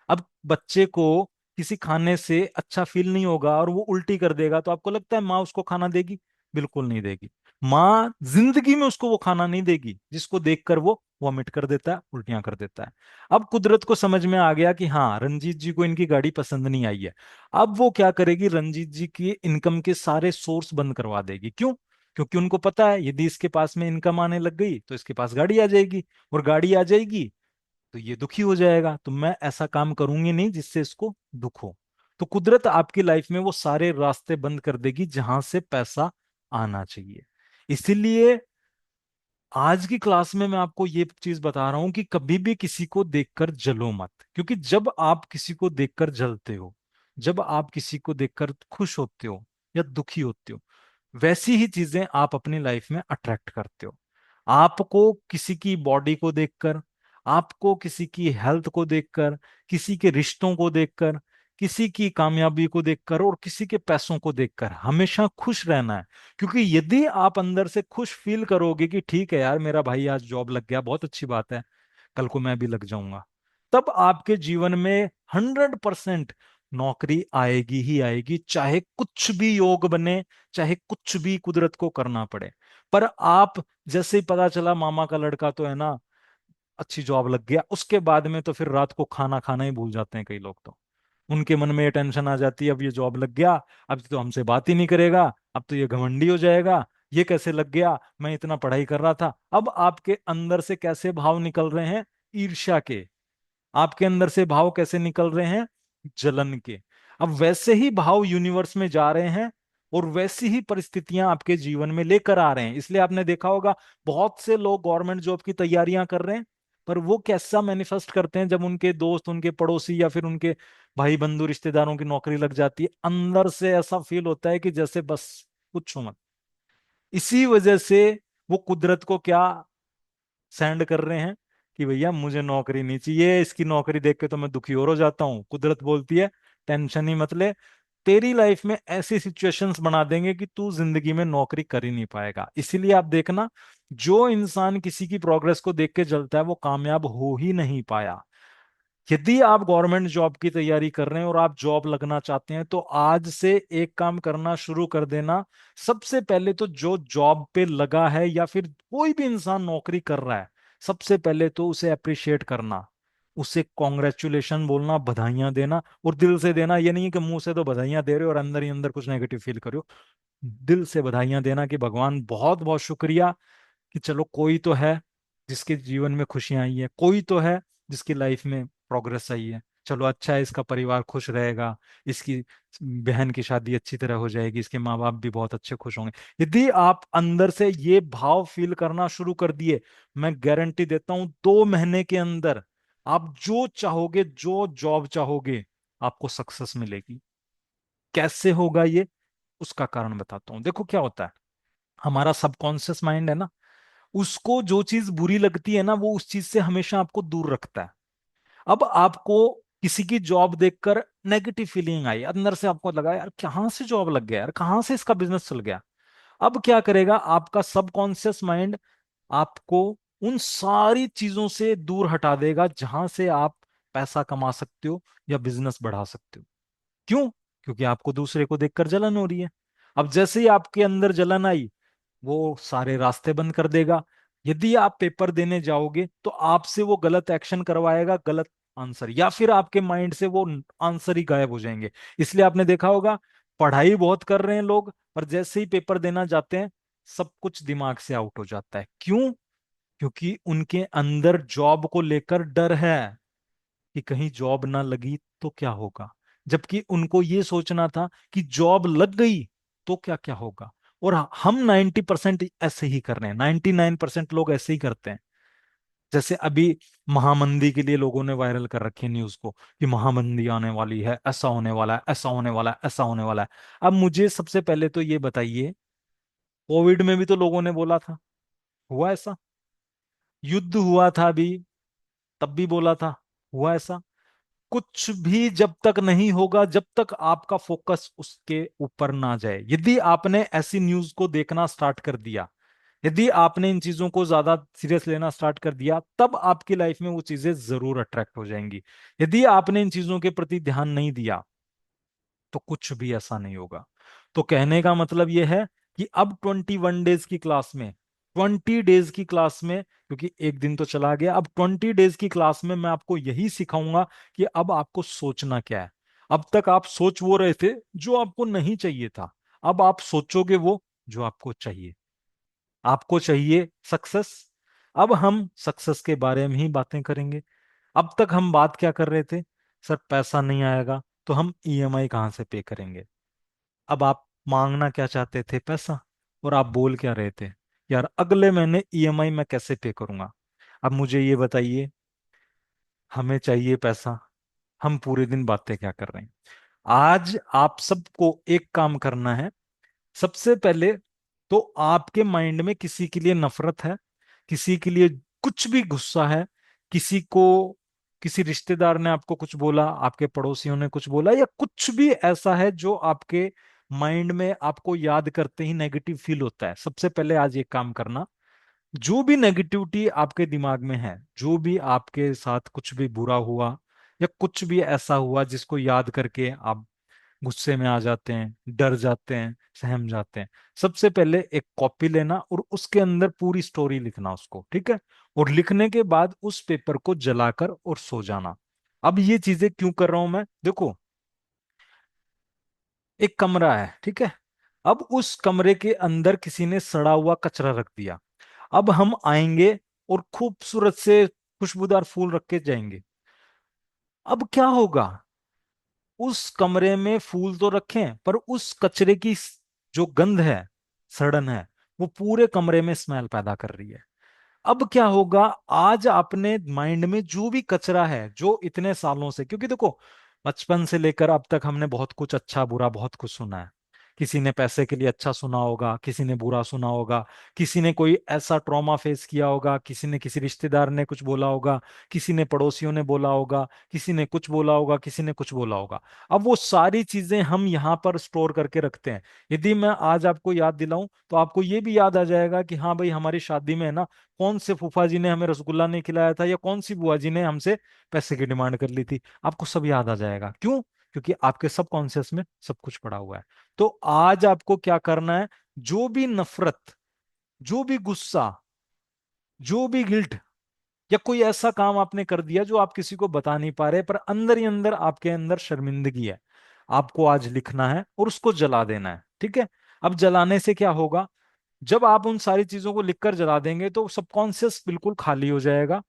अब बच्चे को किसी खाने से अच्छा फील नहीं होगा और वो उल्टी कर देगा, तो आपको लगता है माँ उसको खाना देगी? बिल्कुल नहीं देगी। माँ जिंदगी में उसको वो खाना नहीं देगी जिसको देखकर वो वॉमिट कर देता है, उल्टियां कर देता है। अब कुदरत को समझ में आ गया कि हाँ रंजीत जी को इनकी गाड़ी पसंद नहीं आई है। अब वो क्या करेगी, रंजीत जी की इनकम के सारे सोर्स बंद करवा देगी। क्यों? क्योंकि उनको पता है यदि इसके पास में इनकम आने लग गई तो इसके पास गाड़ी आ जाएगी, और गाड़ी आ जाएगी तो ये दुखी हो जाएगा, तो मैं ऐसा काम करूंगी नहीं जिससे इसको दुख हो। तो कुदरत आपकी लाइफ में वो सारे रास्ते बंद कर देगी जहां से पैसा आना चाहिए। इसीलिए आज की क्लास में मैं आपको ये चीज बता रहा हूं कि कभी भी किसी को देखकर जलो मत, क्योंकि जब आप किसी को देखकर जलते हो, जब आप किसी को देखकर खुश होते हो या दुखी होते हो, वैसी ही चीजें आप अपनी लाइफ में अट्रैक्ट करते हो। आपको किसी की बॉडी को देखकर, आपको किसी की हेल्थ को देखकर, किसी के रिश्तों को देखकर, किसी की कामयाबी को देखकर और किसी के पैसों को देखकर हमेशा खुश रहना है। क्योंकि यदि आप अंदर से खुश फील करोगे कि ठीक है यार मेरा भाई आज जॉब लग गया, बहुत अच्छी बात है, कल को मैं भी लग जाऊंगा, तब आपके जीवन में 100% नौकरी आएगी ही आएगी, चाहे कुछ भी योग बने, चाहे कुछ भी कुदरत को करना पड़े। पर आप, जैसे ही पता चला मामा का लड़का तो है ना अच्छी जॉब लग गया, उसके बाद में तो फिर रात को खाना खाना ही भूल जाते हैं कई लोग तो। उनके मन में ये टेंशन आ जाती है, अब ये जॉब लग गया, अब तो हमसे बात ही नहीं करेगा, अब तो ये घमंडी हो जाएगा, ये कैसे लग गया, मैं इतना पढ़ाई कर रहा था। अब आपके अंदर से कैसे भाव निकल रहे हैं, ईर्ष्या के। आपके अंदर से भाव कैसे निकल रहे हैं, जलन के। अब वैसे ही भाव यूनिवर्स में जा रहे हैं और वैसी ही परिस्थितियां आपके जीवन में लेकर आ रहे हैं। इसलिए आपने देखा होगा बहुत से लोग गवर्नमेंट जॉब की तैयारियां कर रहे हैं, पर वो कैसा मैनिफेस्ट करते हैं, जब उनके दोस्त, उनके पड़ोसी या फिर उनके भाई बंधु रिश्तेदारों की नौकरी लग जाती है, अंदर से ऐसा फील होता है कि जैसे बस पूछो मत। इसी वजह से वो कुदरत को क्या सेंड कर रहे हैं कि भैया मुझे नौकरी नहीं चाहिए, इसकी नौकरी देख के तो मैं दुखी और हो जाता हूँ। कुदरत बोलती है टेंशन ही मत ले, तेरी लाइफ में ऐसी सिचुएशंस बना देंगे कि तू जिंदगी में नौकरी कर ही नहीं पाएगा। इसीलिए आप देखना, जो इंसान किसी की प्रोग्रेस को देख के जलता है वो कामयाब हो ही नहीं पाया। यदि आप गवर्नमेंट जॉब की तैयारी कर रहे हैं और आप जॉब लगना चाहते हैं तो आज से एक काम करना शुरू कर देना। सबसे पहले तो जो जॉब पे लगा है या फिर कोई भी इंसान नौकरी कर रहा है, सबसे पहले तो उसे अप्रिशिएट करना, उसे कॉन्ग्रेचुलेशन बोलना, बधाइयां देना, और दिल से देना। ये नहीं कि मुंह से तो बधाइयां दे रहे हो और अंदर ही अंदर कुछ नेगेटिव फील कर रहे हो। दिल से बधाइयां देना कि भगवान बहुत बहुत शुक्रिया कि चलो कोई तो है जिसके जीवन में खुशियां आई है, कोई तो है जिसकी लाइफ में प्रोग्रेस आई है, चलो अच्छा है, इसका परिवार खुश रहेगा, इसकी बहन की शादी अच्छी तरह हो जाएगी, इसके माँ बाप भी बहुत अच्छे खुश होंगे। यदि आप अंदर से ये भाव फील करना शुरू कर दिए, मैं गारंटी देता हूं 2 महीने के अंदर आप जो चाहोगे, जो जॉब चाहोगे, आपको सक्सेस मिलेगी। कैसे होगा ये, उसका कारण बताता हूं। देखो क्या होता है, हमारा सबकॉन्शियस माइंड है ना, उसको जो चीज बुरी लगती है ना, वो उस चीज से हमेशा आपको दूर रखता है। अब आपको किसी की जॉब देखकर नेगेटिव फीलिंग आई, अंदर से आपको लगा यार कहाँ से जॉब लग गया, यार कहाँ से इसका बिजनेस चल गया। अब क्या करेगा आपका सबकॉन्शियस माइंड, आपको उन सारी चीजों से दूर हटा देगा जहां से आप पैसा कमा सकते हो या बिजनेस बढ़ा सकते हो। क्यों? क्योंकि आपको दूसरे को देखकर जलन हो रही है। अब जैसे ही आपके अंदर जलन आई, वो सारे रास्ते बंद कर देगा। यदि आप पेपर देने जाओगे तो आपसे वो गलत एक्शन करवाएगा, गलत आंसर, या फिर आपके माइंड से वो आंसर ही गायब हो जाएंगे। इसलिए आपने देखा होगा, पढ़ाई बहुत कर रहे हैं लोग, पर जैसे ही पेपर देना जाते हैं सब कुछ दिमाग से आउट हो जाता है। क्यों? क्योंकि उनके अंदर जॉब को लेकर डर है कि कहीं जॉब ना लगी तो क्या होगा। जबकि उनको ये सोचना था कि जॉब लग गई तो क्या क्या होगा। और हम 90% ऐसे ही कर रहे हैं, 99% लोग ऐसे ही करते हैं। जैसे अभी महामंदी के लिए लोगों ने वायरल कर रखी है न्यूज को कि महामंदी आने वाली है, ऐसा होने वाला है, ऐसा होने वाला है, ऐसा होने वाला है। अब मुझे सबसे पहले तो ये बताइए, कोविड में भी तो लोगों ने बोला था, हुआ ऐसा? युद्ध हुआ था अभी, तब भी बोला था, हुआ ऐसा? कुछ भी जब तक नहीं होगा, जब तक आपका फोकस उसके ऊपर ना जाए। यदि आपने ऐसी न्यूज को देखना स्टार्ट कर दिया, यदि आपने इन चीजों को ज्यादा सीरियस लेना स्टार्ट कर दिया, तब आपकी लाइफ में वो चीजें जरूर अट्रैक्ट हो जाएंगी। यदि आपने इन चीजों के प्रति ध्यान नहीं दिया तो कुछ भी ऐसा नहीं होगा। तो कहने का मतलब यह है कि अब 21 डेज की क्लास में, 20 डेज की क्लास में, क्योंकि एक दिन तो चला गया, अब 20 डेज की क्लास में मैं आपको यही सिखाऊंगा कि अब आपको सोचना क्या है। अब तक आप सोच वो रहे थे जो आपको नहीं चाहिए था, अब आप सोचोगे वो जो आपको चाहिए। आपको चाहिए सक्सेस। अब हम सक्सेस के बारे में ही बातें करेंगे। अब तक हम बात क्या कर रहे थे? सर पैसा नहीं आएगा तो हम ईएमआई कहाँ से पे करेंगे। अब आप मांगना क्या चाहते थे? पैसा। और आप बोल क्या रहे थे? यार अगले महीने ईएमआई मैं कैसे पे करूंगा। अब मुझे ये बताइए, हमें चाहिए पैसा, हम पूरे दिन बातें क्या कर रहे हैं। आज आप सबको एक काम करना है। सबसे पहले तो आपके माइंड में किसी के लिए नफरत है, किसी के लिए कुछ भी गुस्सा है, किसी को, किसी रिश्तेदार ने आपको कुछ बोला, आपके पड़ोसियों ने कुछ बोला, या कुछ भी ऐसा है जो आपके माइंड में आपको याद करते ही नेगेटिव फील होता है, सबसे पहले आज एक काम करना। जो भी नेगेटिविटी आपके दिमाग में है, जो भी आपके साथ कुछ भी बुरा हुआ या कुछ भी ऐसा हुआ जिसको याद करके आप गुस्से में आ जाते हैं, डर जाते हैं, सहम जाते हैं, सबसे पहले एक कॉपी लेना और उसके अंदर पूरी स्टोरी लिखना उसको, ठीक है? और लिखने के बाद उस पेपर को जलाकर और सो जाना। अब ये चीजें क्यों कर रहा हूं मैं? देखो, एक कमरा है, ठीक है? अब उस कमरे के अंदर किसी ने सड़ा हुआ कचरा रख दिया। अब हम आएंगे और खूबसूरत से खुशबूदार फूल रख के जाएंगे। अब क्या होगा? उस कमरे में फूल तो रखें, पर उस कचरे की जो गंध है, सड़न है, वो पूरे कमरे में स्मेल पैदा कर रही है। अब क्या होगा? आज आपने माइंड में जो भी कचरा है, जो इतने सालों से, क्योंकि देखो बचपन से लेकर अब तक हमने बहुत कुछ अच्छा बुरा बहुत कुछ सुना है। किसी ने पैसे के लिए अच्छा सुना होगा, किसी ने बुरा सुना होगा, किसी ने कोई ऐसा ट्रॉमा फेस किया होगा, किसी ने, किसी रिश्तेदार ने कुछ बोला होगा, किसी ने पड़ोसियों ने बोला होगा, किसी ने कुछ बोला होगा, किसी ने कुछ बोला होगा। अब वो सारी चीजें हम यहाँ पर स्टोर करके रखते हैं। यदि मैं आज आपको याद दिलाऊं तो आपको ये भी याद आ जाएगा कि हाँ भाई, हमारी शादी में है ना, कौन से फूफा जी ने हमें रसगुल्ला नहीं खिलाया था, या कौन सी बुआ जी ने हमसे पैसे की डिमांड कर ली थी। आपको सब याद आ जाएगा। क्यों? क्योंकि आपके सबकॉन्शियस में सब कुछ पड़ा हुआ है। तो आज आपको क्या करना है? जो भी नफरत, जो भी गुस्सा, जो भी गिल्ट, या कोई ऐसा काम आपने कर दिया जो आप किसी को बता नहीं पा रहे पर अंदर ही अंदर आपके अंदर शर्मिंदगी है, आपको आज लिखना है और उसको जला देना है, ठीक है? अब जलाने से क्या होगा? जब आप उन सारी चीजों को लिखकर जला देंगे तो सबकॉन्शियस बिल्कुल खाली हो जाएगा,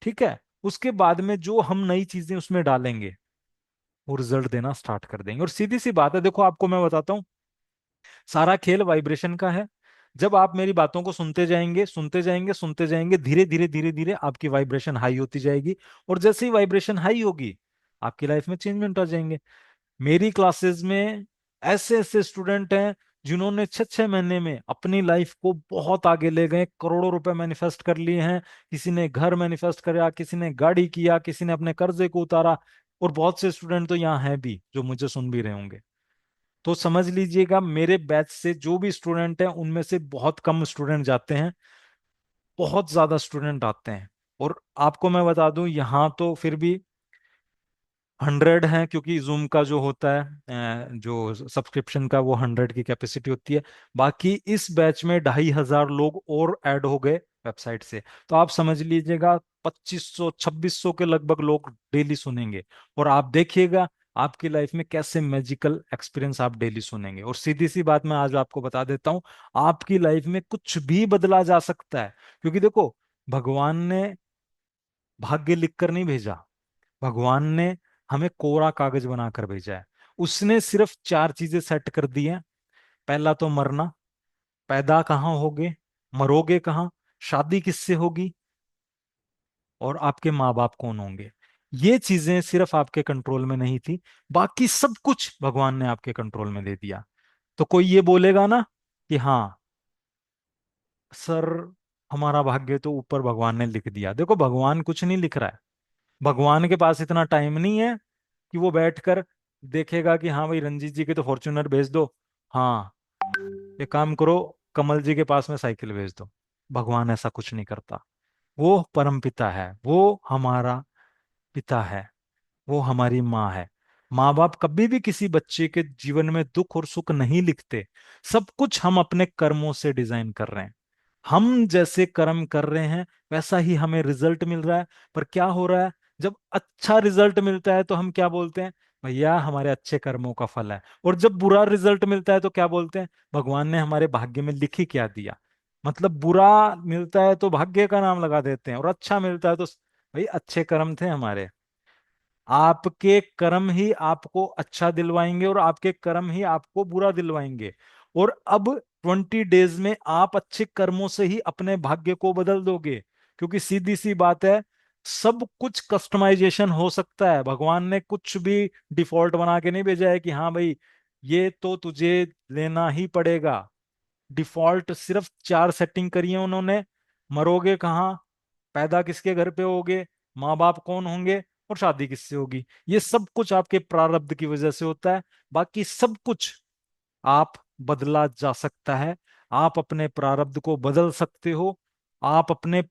ठीक है? उसके बाद में जो हम नई चीजें उसमें डालेंगे वो रिजल्ट देना स्टार्ट कर देंगे। और सीधी सी बात है, देखो आपको मैं बताता हूँ, सारा खेल वाइब्रेशन का है। जब आप मेरी बातों को सुनते जाएंगे, सुनते जाएंगे, सुनते जाएंगे, धीरे धीरे धीरे धीरे आपकी वाइब्रेशन हाई होती जाएगी। और जैसे ही वाइब्रेशन हाई होगी, आपकी लाइफ में चेंजमेंट आ जाएंगे। मेरी क्लासेस में ऐसे ऐसे स्टूडेंट हैं जिन्होंने 6 6 महीने में अपनी लाइफ को बहुत आगे ले गए, करोड़ों रुपए मैनिफेस्ट कर लिए हैं। किसी ने घर मैनिफेस्ट किया, किसी ने गाड़ी किया, किसी ने अपने कर्जे को उतारा। और बहुत से स्टूडेंट तो यहाँ हैं भी जो मुझे सुन भी रहे होंगे। तो समझ लीजिएगा, मेरे बैच से जो भी स्टूडेंट हैं उनमें से बहुत कम स्टूडेंट जाते हैं, बहुत ज्यादा स्टूडेंट आते हैं। और आपको मैं बता दूं, यहाँ तो फिर भी 100 है, क्योंकि जूम का जो होता है जो सब्सक्रिप्शन का, वो 100 की कैपेसिटी होती है। बाकी इस बैच में 2,500 लोग और ऐड हो गए वेबसाइट से। तो आप समझ लीजिएगा 2500 2600 के लगभग लोग डेली सुनेंगे। और आप देखिएगा आपकी लाइफ में कैसे मैजिकल एक्सपीरियंस आप डेली सुनेंगे। और सीधी सी बात मैं आज आपको बता देता हूँ, आपकी लाइफ में कुछ भी बदला जा सकता है। क्योंकि देखो, भगवान ने भाग्य लिख कर नहीं भेजा, भगवान ने हमें कोरा कागज बनाकर भेजा है। उसने सिर्फ 4 चीजें सेट कर दी हैं। पहला तो मरना, पैदा कहाँ होगे, मरोगे कहाँ, शादी किससे होगी, और आपके माँ बाप कौन होंगे। ये चीजें सिर्फ आपके कंट्रोल में नहीं थी, बाकी सब कुछ भगवान ने आपके कंट्रोल में दे दिया। तो कोई ये बोलेगा ना कि हाँ सर, हमारा भाग्य तो ऊपर भगवान ने लिख दिया। देखो, भगवान कुछ नहीं लिख रहा है। भगवान के पास इतना टाइम नहीं है कि वो बैठकर देखेगा कि हाँ भाई, रंजीत जी के तो फॉर्च्यूनर भेज दो, हाँ ये काम करो, कमल जी के पास में साइकिल भेज दो। भगवान ऐसा कुछ नहीं करता। वो परम पिता है, वो हमारा पिता है, वो हमारी माँ है। माँ बाप कभी भी किसी बच्चे के जीवन में दुख और सुख नहीं लिखते। सब कुछ हम अपने कर्मों से डिजाइन कर रहे हैं। हम जैसे कर्म कर रहे हैं वैसा ही हमें रिजल्ट मिल रहा है। पर क्या हो रहा है, जब अच्छा रिजल्ट मिलता है तो हम क्या बोलते हैं, भैया हमारे अच्छे कर्मों का फल है। और जब बुरा रिजल्ट मिलता है तो क्या बोलते हैं, भगवान ने हमारे भाग्य में लिख ही क्या दिया। मतलब बुरा मिलता है तो भाग्य का नाम लगा देते हैं, और अच्छा मिलता है तो भाई अच्छे कर्म थे हमारे। आपके कर्म ही आपको अच्छा दिलवाएंगे और आपके कर्म ही आपको बुरा दिलवाएंगे। और अब 20 डेज में आप अच्छे कर्मों से ही अपने भाग्य को बदल दोगे। क्योंकि सीधी सी बात है, सब कुछ कस्टमाइजेशन हो सकता है। भगवान ने कुछ भी डिफॉल्ट बना के नहीं भेजा है कि हाँ भाई ये तो तुझे लेना ही पड़ेगा। डिफॉल्ट सिर्फ 4 सेटिंग करी है उन्होंने। मरोगे कहाँ, पैदा किसके घर पे होगे, माँ बाप कौन होंगे, और शादी किससे होगी। ये सब कुछ आपके प्रारब्ध की वजह से होता है। बाकी सब कुछ आप बदला जा सकता है। आप अपने प्रारब्ध को बदल सकते हो। आप अपने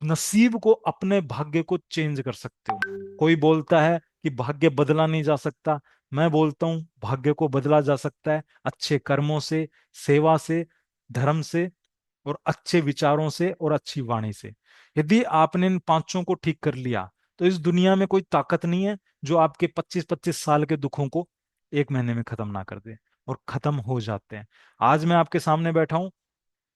नसीब को, अपने भाग्य को चेंज कर सकते हो। कोई बोलता है कि भाग्य बदला नहीं जा सकता। मैं बोलता हूं भाग्य को बदला जा सकता है, अच्छे कर्मों से, सेवा से, धर्म से, और अच्छे विचारों से, और अच्छी वाणी से। यदि आपने इन पांचों को ठीक कर लिया तो इस दुनिया में कोई ताकत नहीं है जो आपके 25 25 साल के दुखों को 1 महीने में खत्म ना कर दे। और खत्म हो जाते हैं। आज मैं आपके सामने बैठा हूं,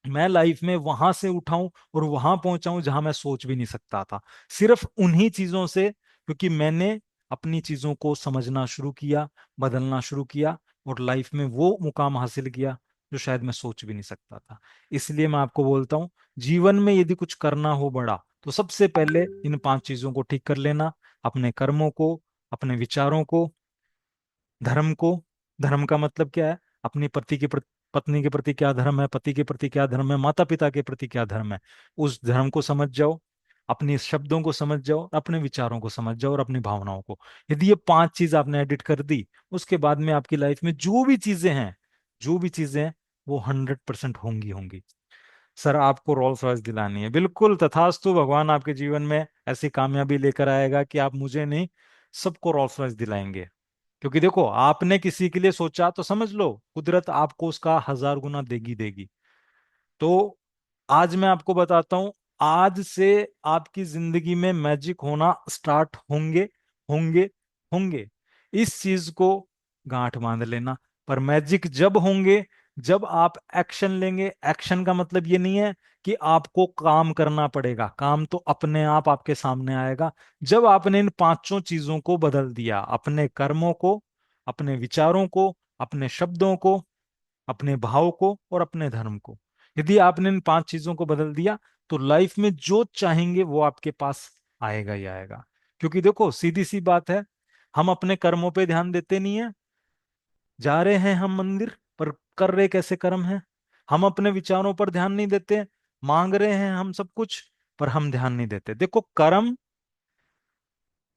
मैं लाइफ में वहां से उठाऊं और वहां पहुंचाऊं जहां मैं सोच भी नहीं सकता था, सिर्फ उन्हीं चीजों से। क्योंकि मैंने अपनी चीजों को समझना शुरू किया, बदलना शुरू किया, और लाइफ में वो मुकाम हासिल किया जो शायद मैं सोच भी नहीं सकता था। इसलिए मैं आपको बोलता हूं, जीवन में यदि कुछ करना हो बड़ा, तो सबसे पहले इन 5 चीजों को ठीक कर लेना। अपने कर्मों को, अपने विचारों को, धर्म को। धर्म का मतलब क्या है, अपनी पत्नी के प्रति क्या धर्म है, पति के प्रति क्या धर्म है, माता पिता के प्रति क्या धर्म है, उस धर्म को समझ जाओ। अपनी शब्दों को समझ जाओ, अपने विचारों को समझ जाओ, और अपनी भावनाओं को। यदि ये 5 चीज आपने एडिट कर दी, उसके बाद में आपकी लाइफ में जो भी चीजें हैं, जो भी चीजें हैं, वो 100% होंगी होंगी। सर आपको रोल्स रॉयस दिलानी है, बिल्कुल तथास्तु। भगवान आपके जीवन में ऐसी कामयाबी लेकर आएगा कि आप मुझे नहीं, सबको रोल्स रॉयस दिलाएंगे। क्योंकि देखो, आपने किसी के लिए सोचा तो समझ लो कुदरत आपको उसका 1000 गुना देगी देगी। तो आज मैं आपको बताता हूं, आज से आपकी जिंदगी में मैजिक होना स्टार्ट होंगे, होंगे, होंगे। इस चीज को गांठ बांध लेना। पर मैजिक जब होंगे, जब आप एक्शन लेंगे। एक्शन का मतलब ये नहीं है कि आपको काम करना पड़ेगा, काम तो अपने आप आपके सामने आएगा। जब आपने इन पांचों चीजों को बदल दिया, अपने कर्मों को, अपने विचारों को, अपने शब्दों को, अपने भाव को, और अपने धर्म को। यदि आपने इन 5 चीजों को बदल दिया, तो लाइफ में जो चाहेंगे वो आपके पास आएगा ही आएगा। क्योंकि देखो, सीधी सी बात है, हम अपने कर्मों पे ध्यान देते नहीं है। जा रहे हैं हम मंदिर, पर कर रहे कैसे कर्म हैं? हम अपने विचारों पर ध्यान नहीं देते, मांग रहे हैं हम सब कुछ, पर हम ध्यान नहीं देते। देखो, कर्म,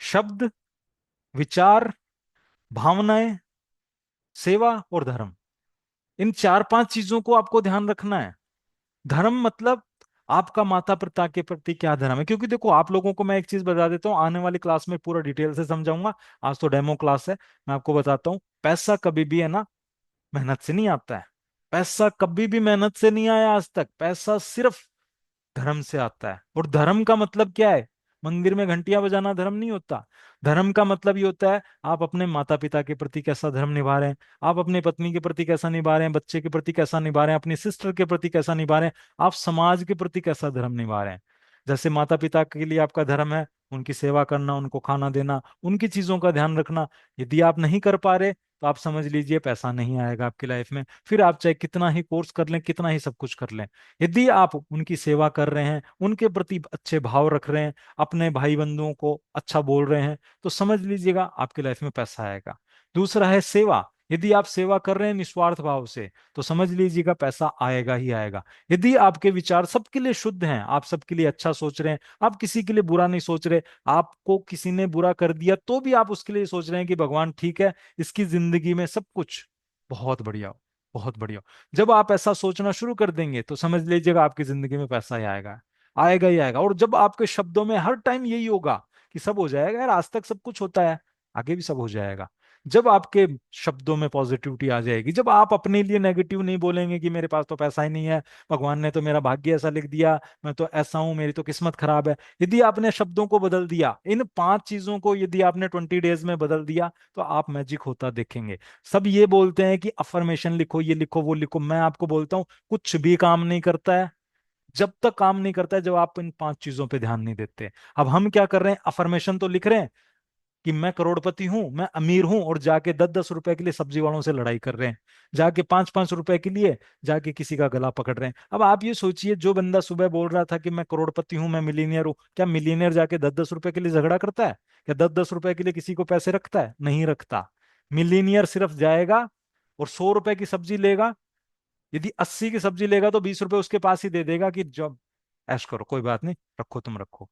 शब्द, विचार, भावनाएं, सेवा और धर्म, इन चार पांच चीजों को आपको ध्यान रखना है। धर्म मतलब आपका माता पिता के प्रति क्या धर्म है। क्योंकि देखो, आप लोगों को मैं एक चीज बता देता हूँ, आने वाली क्लास में पूरा डिटेल से समझाऊंगा। आज तो डेमो क्लास है, मैं आपको बताता हूँ। पैसा कभी भी है ना, मेहनत से नहीं आता है। पैसा कभी भी मेहनत से नहीं आया आज तक। पैसा सिर्फ धर्म से आता है। और धर्म का मतलब क्या है? मंदिर में घंटियां बजाना धर्म नहीं होता। धर्म का मतलब ये होता है, आप अपने माता पिता के प्रति कैसा धर्म निभा रहे हैं, आप अपनी पत्नी के प्रति कैसा निभा रहे हैं, बच्चे के प्रति कैसा निभा रहे हैं, अपनी सिस्टर के प्रति कैसा निभा रहे हैं, आप समाज के प्रति कैसा धर्म निभा रहे हैं। जैसे माता पिता के लिए आपका धर्म है उनकी सेवा करना, उनको खाना देना, उनकी चीजों का ध्यान रखना। यदि आप नहीं कर पा रहे, तो आप समझ लीजिए पैसा नहीं आएगा आपकी लाइफ में। फिर आप चाहे कितना ही कोर्स कर लें, कितना ही सब कुछ कर लें, यदि आप उनकी सेवा कर रहे हैं, उनके प्रति अच्छे भाव रख रहे हैं, अपने भाई बंधुओं को अच्छा बोल रहे हैं, तो समझ लीजिएगा आपकी लाइफ में पैसा आएगा। दूसरा है सेवा। यदि आप सेवा कर रहे हैं निस्वार्थ भाव से, तो समझ लीजिएगा पैसा आएगा ही आएगा। यदि आपके विचार सबके लिए शुद्ध हैं, आप सबके लिए अच्छा सोच रहे हैं, आप किसी के लिए बुरा नहीं सोच रहे, आपको किसी ने बुरा कर दिया तो भी आप उसके लिए सोच रहे हैं कि भगवान ठीक है, इसकी जिंदगी में सब कुछ बहुत बढ़िया हो, बहुत बढ़िया हो। जब आप ऐसा सोचना शुरू कर देंगे, तो समझ लीजिएगा आपकी जिंदगी में पैसा ही आएगा, आएगा ही आएगा। और जब आपके शब्दों में हर टाइम यही होगा कि सब हो जाएगा यार, आज तक सब कुछ होता है, आगे भी सब हो जाएगा। जब आपके शब्दों में पॉजिटिविटी आ जाएगी, जब आप अपने लिए नेगेटिव नहीं बोलेंगे कि मेरे पास तो पैसा ही नहीं है, भगवान ने तो मेरा भाग्य ऐसा लिख दिया, मैं तो ऐसा हूं, मेरी तो किस्मत खराब है। यदि आपने शब्दों को बदल दिया, इन पांच चीजों को यदि आपने 20 डेज में बदल दिया, तो आप मैजिक होता देखेंगे। सब ये बोलते हैं कि अफर्मेशन लिखो, ये लिखो, वो लिखो, मैं आपको बोलता हूँ कुछ भी काम नहीं करता है जब तक काम नहीं करता है, जब आप इन पांच चीजों पे ध्यान नहीं देते। अब हम क्या कर रहे हैं, अफर्मेशन तो लिख रहे हैं कि मैं करोड़पति हूं, मैं अमीर हूं, और जाके 10-10 रुपए के लिए सब्जी वालों से लड़ाई कर रहे हैं, जाके 5-5 रुपए के लिए जाके किसी का गला पकड़ रहे हैं। अब आप ये सोचिए, जो बंदा सुबह बोल रहा था कि मैं करोड़पति हूं, मैं मिलीनियर हूं, क्या मिलीनियर जाके 10-10 रुपए के लिए झगड़ा करता है? क्या 10-10 रुपए के लिए किसी को पैसे रखता है? नहीं रखता। मिलीनियर सिर्फ जाएगा और 100 रुपए की सब्जी लेगा। यदि 80 की सब्जी लेगा, तो 20 रुपए उसके पास ही दे देगा कि जब ऐश करो, कोई बात नहीं, रखो तुम रखो।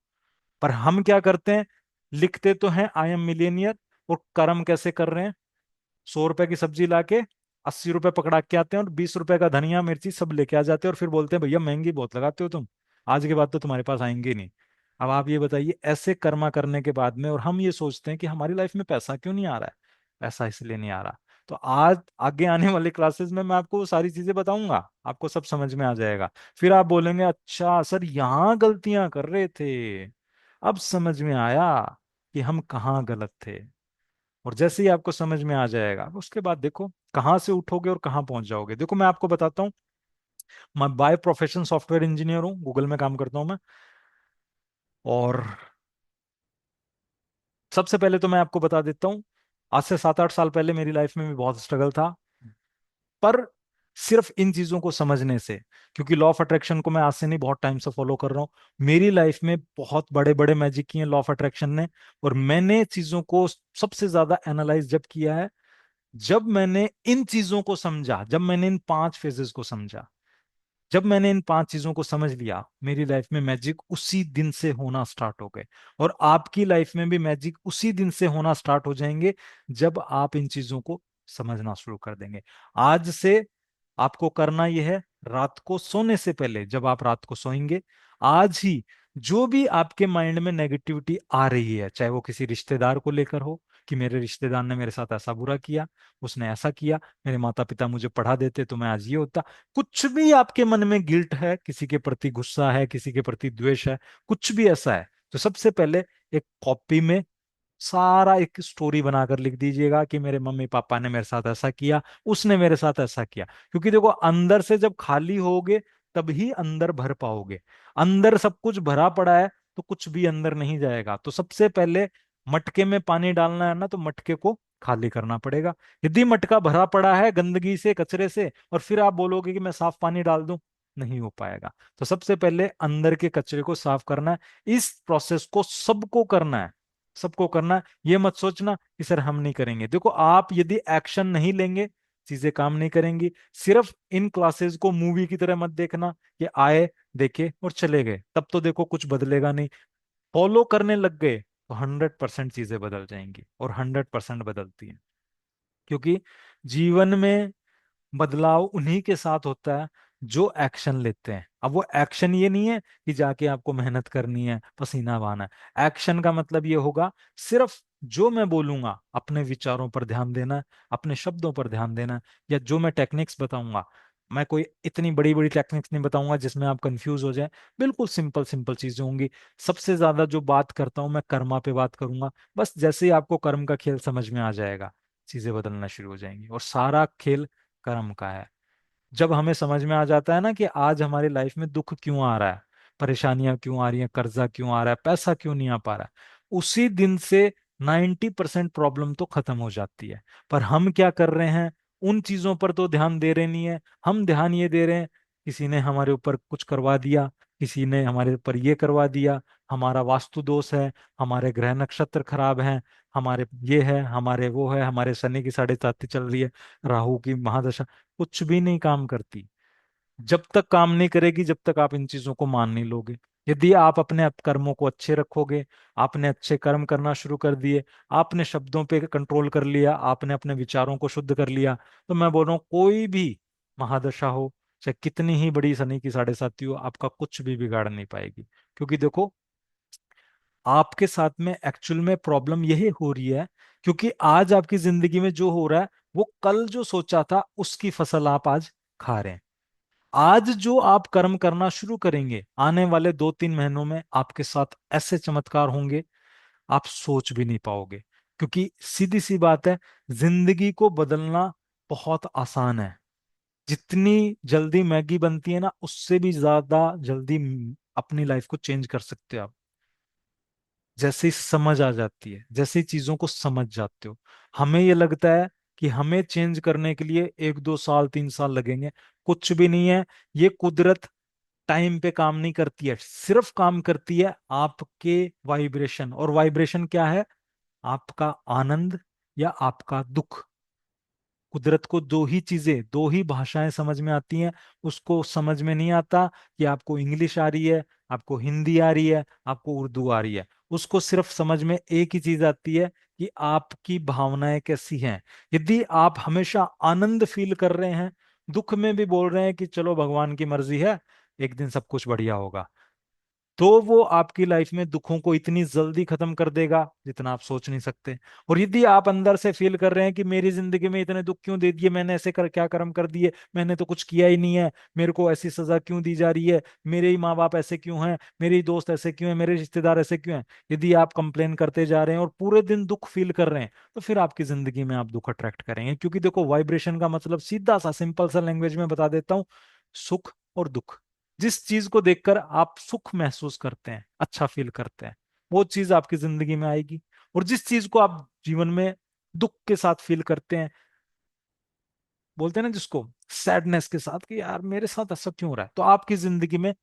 पर हम क्या करते हैं, लिखते तो हैं आई एम मिलेनियर, और कर्म कैसे कर रहे हैं? 100 रुपए की सब्जी लाके 80 रुपए पकड़ा के आते हैं, और 20 रुपए का धनिया मिर्ची सब लेके आ जाते हैं, और फिर बोलते हैं भैया महंगी बहुत लगाते हो तुम, आज के बाद तो तुम्हारे पास आएंगे ही नहीं। अब आप ये बताइए, ऐसे कर्मा करने के बाद में, और हम ये सोचते हैं कि हमारी लाइफ में पैसा क्यों नहीं आ रहा है? पैसा इसलिए नहीं आ रहा। तो आज आगे आने वाले क्लासेस में मैं आपको वो सारी चीजें बताऊंगा, आपको सब समझ में आ जाएगा। फिर आप बोलेंगे अच्छा सर, यहाँ गलतियां कर रहे थे, अब समझ में आया कि हम कहाँ गलत थे। और जैसे ही आपको समझ में आ जाएगा, उसके बाद देखो कहाँ से उठोगे और कहाँ पहुंच जाओगे। देखो, मैं आपको बताता हूँ, मैं बाय प्रोफेशन सॉफ्टवेयर इंजीनियर हूँ, गूगल में काम करता हूँ मैं। और सबसे पहले तो मैं आपको बता देता हूँ, आज से 7-8 साल पहले मेरी लाइफ में भी बहुत स्ट्रगल था, पर सिर्फ इन चीजों को समझने से। क्योंकि लॉ ऑफ अट्रैक्शन को मैं आज से नहीं, बहुत टाइम से फॉलो कर रहा हूँ। मेरी लाइफ में बहुत बड़े बड़े मैजिक किए लॉ ऑफ अट्रैक्शन ने। और मैंने चीजों को सबसे ज्यादा एनालाइज जब किया है, जब मैंने इन चीजों को समझा, जब मैंने इन 5 फेजेस को समझा, जब मैंने इन 5 चीजों को समझ लिया, मेरी लाइफ में मैजिक उसी दिन से होना स्टार्ट हो गए। और आपकी लाइफ में भी मैजिक उसी दिन से होना स्टार्ट हो जाएंगे, जब आप इन चीजों को समझना शुरू कर देंगे। आज से आपको करना यह है, रात को सोने से पहले, जब आप रात को सोएंगे, आज ही जो भी आपके माइंड में नेगेटिविटी आ रही है, चाहे वो किसी रिश्तेदार को लेकर हो कि मेरे रिश्तेदार ने मेरे साथ ऐसा बुरा किया, उसने ऐसा किया, मेरे माता पिता मुझे पढ़ा देते तो मैं आज ये होता, कुछ भी आपके मन में गिल्ट है, किसी के प्रति गुस्सा है, किसी के प्रति द्वेष है, कुछ भी ऐसा है, तो सबसे पहले एक कॉपी में सारा एक स्टोरी बनाकर लिख दीजिएगा कि मेरे मम्मी पापा ने मेरे साथ ऐसा किया, उसने मेरे साथ ऐसा किया। क्योंकि देखो, अंदर से जब खाली होगे, तभी अंदर भर पाओगे। अंदर सब कुछ भरा पड़ा है, तो कुछ भी अंदर नहीं जाएगा। तो सबसे पहले मटके में पानी डालना है ना, तो मटके को खाली करना पड़ेगा। यदि मटका भरा पड़ा है गंदगी से, कचरे से, और फिर आप बोलोगे कि मैं साफ पानी डाल दूं, नहीं हो पाएगा। तो सबसे पहले अंदर के कचरे को साफ करना है। इस प्रोसेस को सबको करना है, सबको करना है। ये मत सोचना कि सर हम नहीं करेंगे। देखो, आप यदि एक्शन नहीं लेंगे, चीजें काम नहीं करेंगी। सिर्फ इन क्लासेस को मूवी की तरह मत देखना कि आए, देखे और चले गए, तब तो देखो कुछ बदलेगा नहीं। फॉलो करने लग गए तो 100% चीजें बदल जाएंगी, और 100% बदलती हैं। क्योंकि जीवन में बदलाव उन्हीं के साथ होता है जो एक्शन लेते हैं। अब वो एक्शन ये नहीं है कि जाके आपको मेहनत करनी है, पसीना बहाना है। एक्शन का मतलब ये होगा, सिर्फ जो मैं बोलूंगा अपने विचारों पर ध्यान देना है, अपने शब्दों पर ध्यान देना है, या जो मैं टेक्निक्स बताऊंगा, मैं कोई इतनी बड़ी बड़ी टेक्निक्स नहीं बताऊंगा जिसमें आप कंफ्यूज हो जाए। बिल्कुल सिंपल सिंपल चीजें होंगी। सबसे ज्यादा जो बात करता हूं मैं कर्मा पे बात करूंगा। बस जैसे ही आपको कर्म का खेल समझ में आ जाएगा, चीजें बदलना शुरू हो जाएंगी, और सारा खेल कर्म का है। जब हमें समझ में आ जाता है ना कि आज हमारी लाइफ में दुख क्यों आ रहा है, परेशानियां क्यों आ रही हैं, कर्जा क्यों आ रहा है, पैसा क्यों नहीं आ पा रहा है, उसी दिन से 90% प्रॉब्लम तो खत्म हो जाती है। पर हम क्या कर रहे हैं, उन चीजों पर तो ध्यान दे रहे नहीं है। हम ध्यान ये दे रहे हैं, किसी ने हमारे ऊपर कुछ करवा दिया, किसी ने हमारे ऊपर ये करवा दिया, हमारा वास्तु दोष है, हमारे ग्रह नक्षत्र खराब हैं, हमारे ये है, हमारे वो है, हमारे शनि की 7.5 चल रही है, राहु की महादशा। कुछ भी नहीं काम करती। जब तक काम नहीं करेगी जब तक आप इन चीजों को मान नहीं लोगे। यदि आप अपने कर्मों को अच्छे रखोगे, आपने अच्छे कर्म करना शुरू कर दिए, आपने शब्दों पे कंट्रोल कर लिया, आपने अपने विचारों को शुद्ध कर लिया, तो मैं बोल रहा हूँ कोई भी महादशा हो, चाहे कितनी ही बड़ी शनि की 7.5 हो, आपका कुछ भी बिगाड़ नहीं पाएगी। क्योंकि देखो, आपके साथ में एक्चुअल में प्रॉब्लम यही हो रही है, क्योंकि आज आपकी जिंदगी में जो हो रहा है वो कल जो सोचा था उसकी फसल आप आज खा रहे हैं। आज जो आप कर्म करना शुरू करेंगे, आने वाले 2-3 महीनों में आपके साथ ऐसे चमत्कार होंगे, आप सोच भी नहीं पाओगे। क्योंकि सीधी सी बात है, जिंदगी को बदलना बहुत आसान है। जितनी जल्दी मैगी बनती है ना, उससे भी ज्यादा जल्दी अपनी लाइफ को चेंज कर सकते हो आप। जैसे ही समझ आ जाती है, जैसे ही चीजों को समझ जाते हो। हमें ये लगता है कि हमें चेंज करने के लिए 1-2 साल 3 साल लगेंगे। कुछ भी नहीं है। ये कुदरत टाइम पे काम नहीं करती है, सिर्फ काम करती है आपके वाइब्रेशन। और वाइब्रेशन क्या है? आपका आनंद या आपका दुख। कुदरत को दो ही चीजें, दो ही भाषाएं समझ में आती हैं। उसको समझ में नहीं आता कि आपको इंग्लिश आ रही है, आपको हिंदी आ रही है, आपको उर्दू आ रही है। उसको सिर्फ समझ में एक ही चीज आती है कि आपकी भावनाएं कैसी हैं। यदि आप हमेशा आनंद फील कर रहे हैं, दुख में भी बोल रहे हैं कि चलो भगवान की मर्जी है, एक दिन सब कुछ बढ़िया होगा, तो वो आपकी लाइफ में दुखों को इतनी जल्दी खत्म कर देगा जितना आप सोच नहीं सकते। और यदि आप अंदर से फील कर रहे हैं कि मेरी जिंदगी में इतने दुख क्यों दे दिए, मैंने ऐसे कर क्या कर्म कर दिए, मैंने तो कुछ किया ही नहीं है, मेरे को ऐसी सजा क्यों दी जा रही है, मेरे ही माँ बाप ऐसे क्यों हैं, मेरे ही दोस्त ऐसे क्यों हैं, मेरे रिश्तेदार ऐसे क्यों हैं, यदि आप कंप्लेन करते जा रहे हैं और पूरे दिन दुख फील कर रहे हैं, तो फिर आपकी जिंदगी में आप दुख अट्रैक्ट करेंगे। क्योंकि देखो, वाइब्रेशन का मतलब सीधा सा सिंपल सा लैंग्वेज में बता देता हूँ, सुख और दुख। जिस चीज को देखकर आप सुख महसूस करते हैं, अच्छा फील करते हैं, वो चीज आपकी जिंदगी में आएगी। और जिस चीज को आप जीवन में दुख के साथ फील करते हैं, बोलते हैं ना जिसको, सैडनेस के साथ, कि यार मेरे साथ ऐसा क्यों हो रहा है, तो आपकी जिंदगी में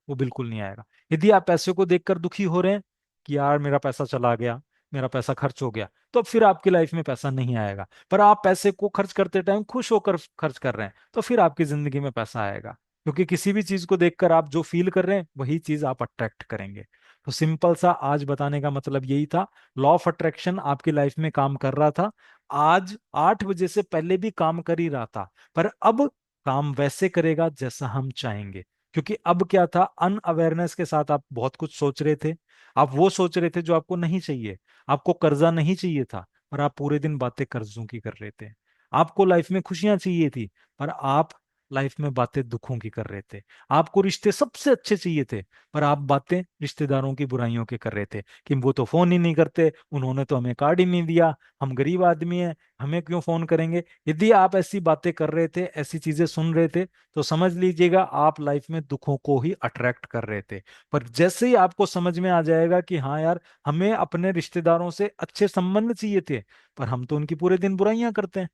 वो बिल्कुल नहीं आएगा। यदि आप पैसे को देखकर दुखी हो रहे हैं कि यार मेरा पैसा चला गया, मेरा पैसा खर्च हो गया, तो फिर आपकी लाइफ में पैसा नहीं आएगा। पर आप पैसे को खर्च करते टाइम खुश होकर खर्च कर रहे हैं, तो फिर आपकी जिंदगी में पैसा आएगा। क्योंकि किसी भी चीज को देखकर आप जो फील कर रहे हैं वही चीज आप अट्रैक्ट करेंगे। तो सिंपल सा आज बताने का मतलब यही था। लॉ ऑफ अट्रैक्शन आपकी लाइफ में काम कर रहा था, आज 8 बजे से पहले भी काम कर ही रहा था, पर अब काम वैसे करेगा जैसा हम चाहेंगे। क्योंकि अब क्या था, अनअवेयरनेस के साथ आप बहुत कुछ सोच रहे थे। आप वो सोच रहे थे जो आपको नहीं चाहिए। आपको कर्जा नहीं चाहिए था, पर आप पूरे दिन बातें कर्जों की कर रहे थे। आपको लाइफ में खुशियां चाहिए थी, पर आप लाइफ में बातें दुखों की कर रहे थे। आपको रिश्ते सबसे अच्छे चाहिए थे, पर आप बातें रिश्तेदारों की बुराइयों के कर रहे थे, कि वो तो फोन ही नहीं करते, उन्होंने तो हमें कार्ड ही नहीं दिया, हम गरीब आदमी हैं, हमें क्यों फोन करेंगे। यदि आप ऐसी बातें कर रहे थे, ऐसी चीजें सुन रहे थे, तो समझ लीजिएगा आप लाइफ में दुखों को ही अट्रैक्ट कर रहे थे। पर जैसे ही आपको समझ में आ जाएगा कि हाँ यार, हमें अपने रिश्तेदारों से अच्छे संबंध चाहिए थे, पर हम तो उनकी पूरे दिन बुराइयां करते हैं,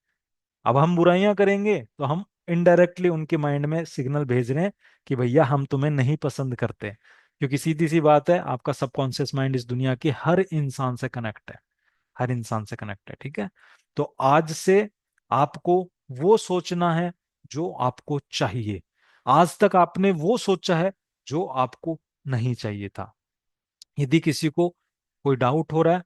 अब हम बुराइयां करेंगे तो हम इनडायरेक्टली उनके माइंड में सिग्नल भेज रहे हैं कि भैया हम तुम्हें नहीं पसंद करते। क्योंकि सीधी सी बात है, आपका सबकॉन्शियस माइंड इस दुनिया के हर इंसान से कनेक्ट है, हर इंसान से कनेक्ट है, ठीक है। तो आज से आपको वो सोचना है जो आपको चाहिए। आज तक आपने वो सोचा है जो आपको नहीं चाहिए था। यदि किसी को कोई डाउट हो रहा है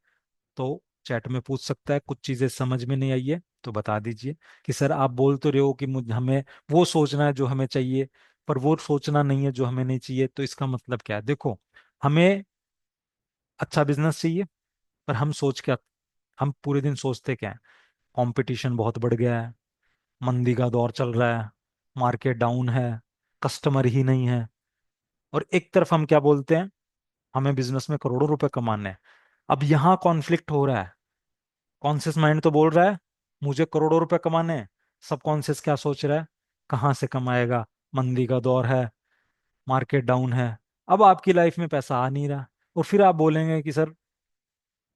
तो चैट में पूछ सकता है, कुछ चीजें समझ में नहीं आई है तो बता दीजिए कि सर आप बोल तो रहे हो कि मुझे हमें वो सोचना है जो हमें चाहिए, पर वो सोचना नहीं है जो हमें नहीं चाहिए, तो इसका मतलब क्या है? देखो, हमें अच्छा बिजनेस चाहिए, पर हम सोच क्या, हम पूरे दिन सोचते क्या है? कंपटीशन बहुत बढ़ गया है, मंदी का दौर चल रहा है, मार्केट डाउन है, कस्टमर ही नहीं है। और एक तरफ हम क्या बोलते हैं? हमें बिजनेस में करोड़ों रुपए कमाने हैं। अब यहाँ कॉन्फ्लिक्ट हो रहा है। कॉन्शियस माइंड तो बोल रहा है मुझे करोड़ों रुपए कमाने हैं, सब कॉन्शियस क्या सोच रहा है? कहाँ से कमाएगा, मंदी का दौर है, मार्केट डाउन है, अब आपकी लाइफ में पैसा आ नहीं रहा। और फिर आप बोलेंगे कि सर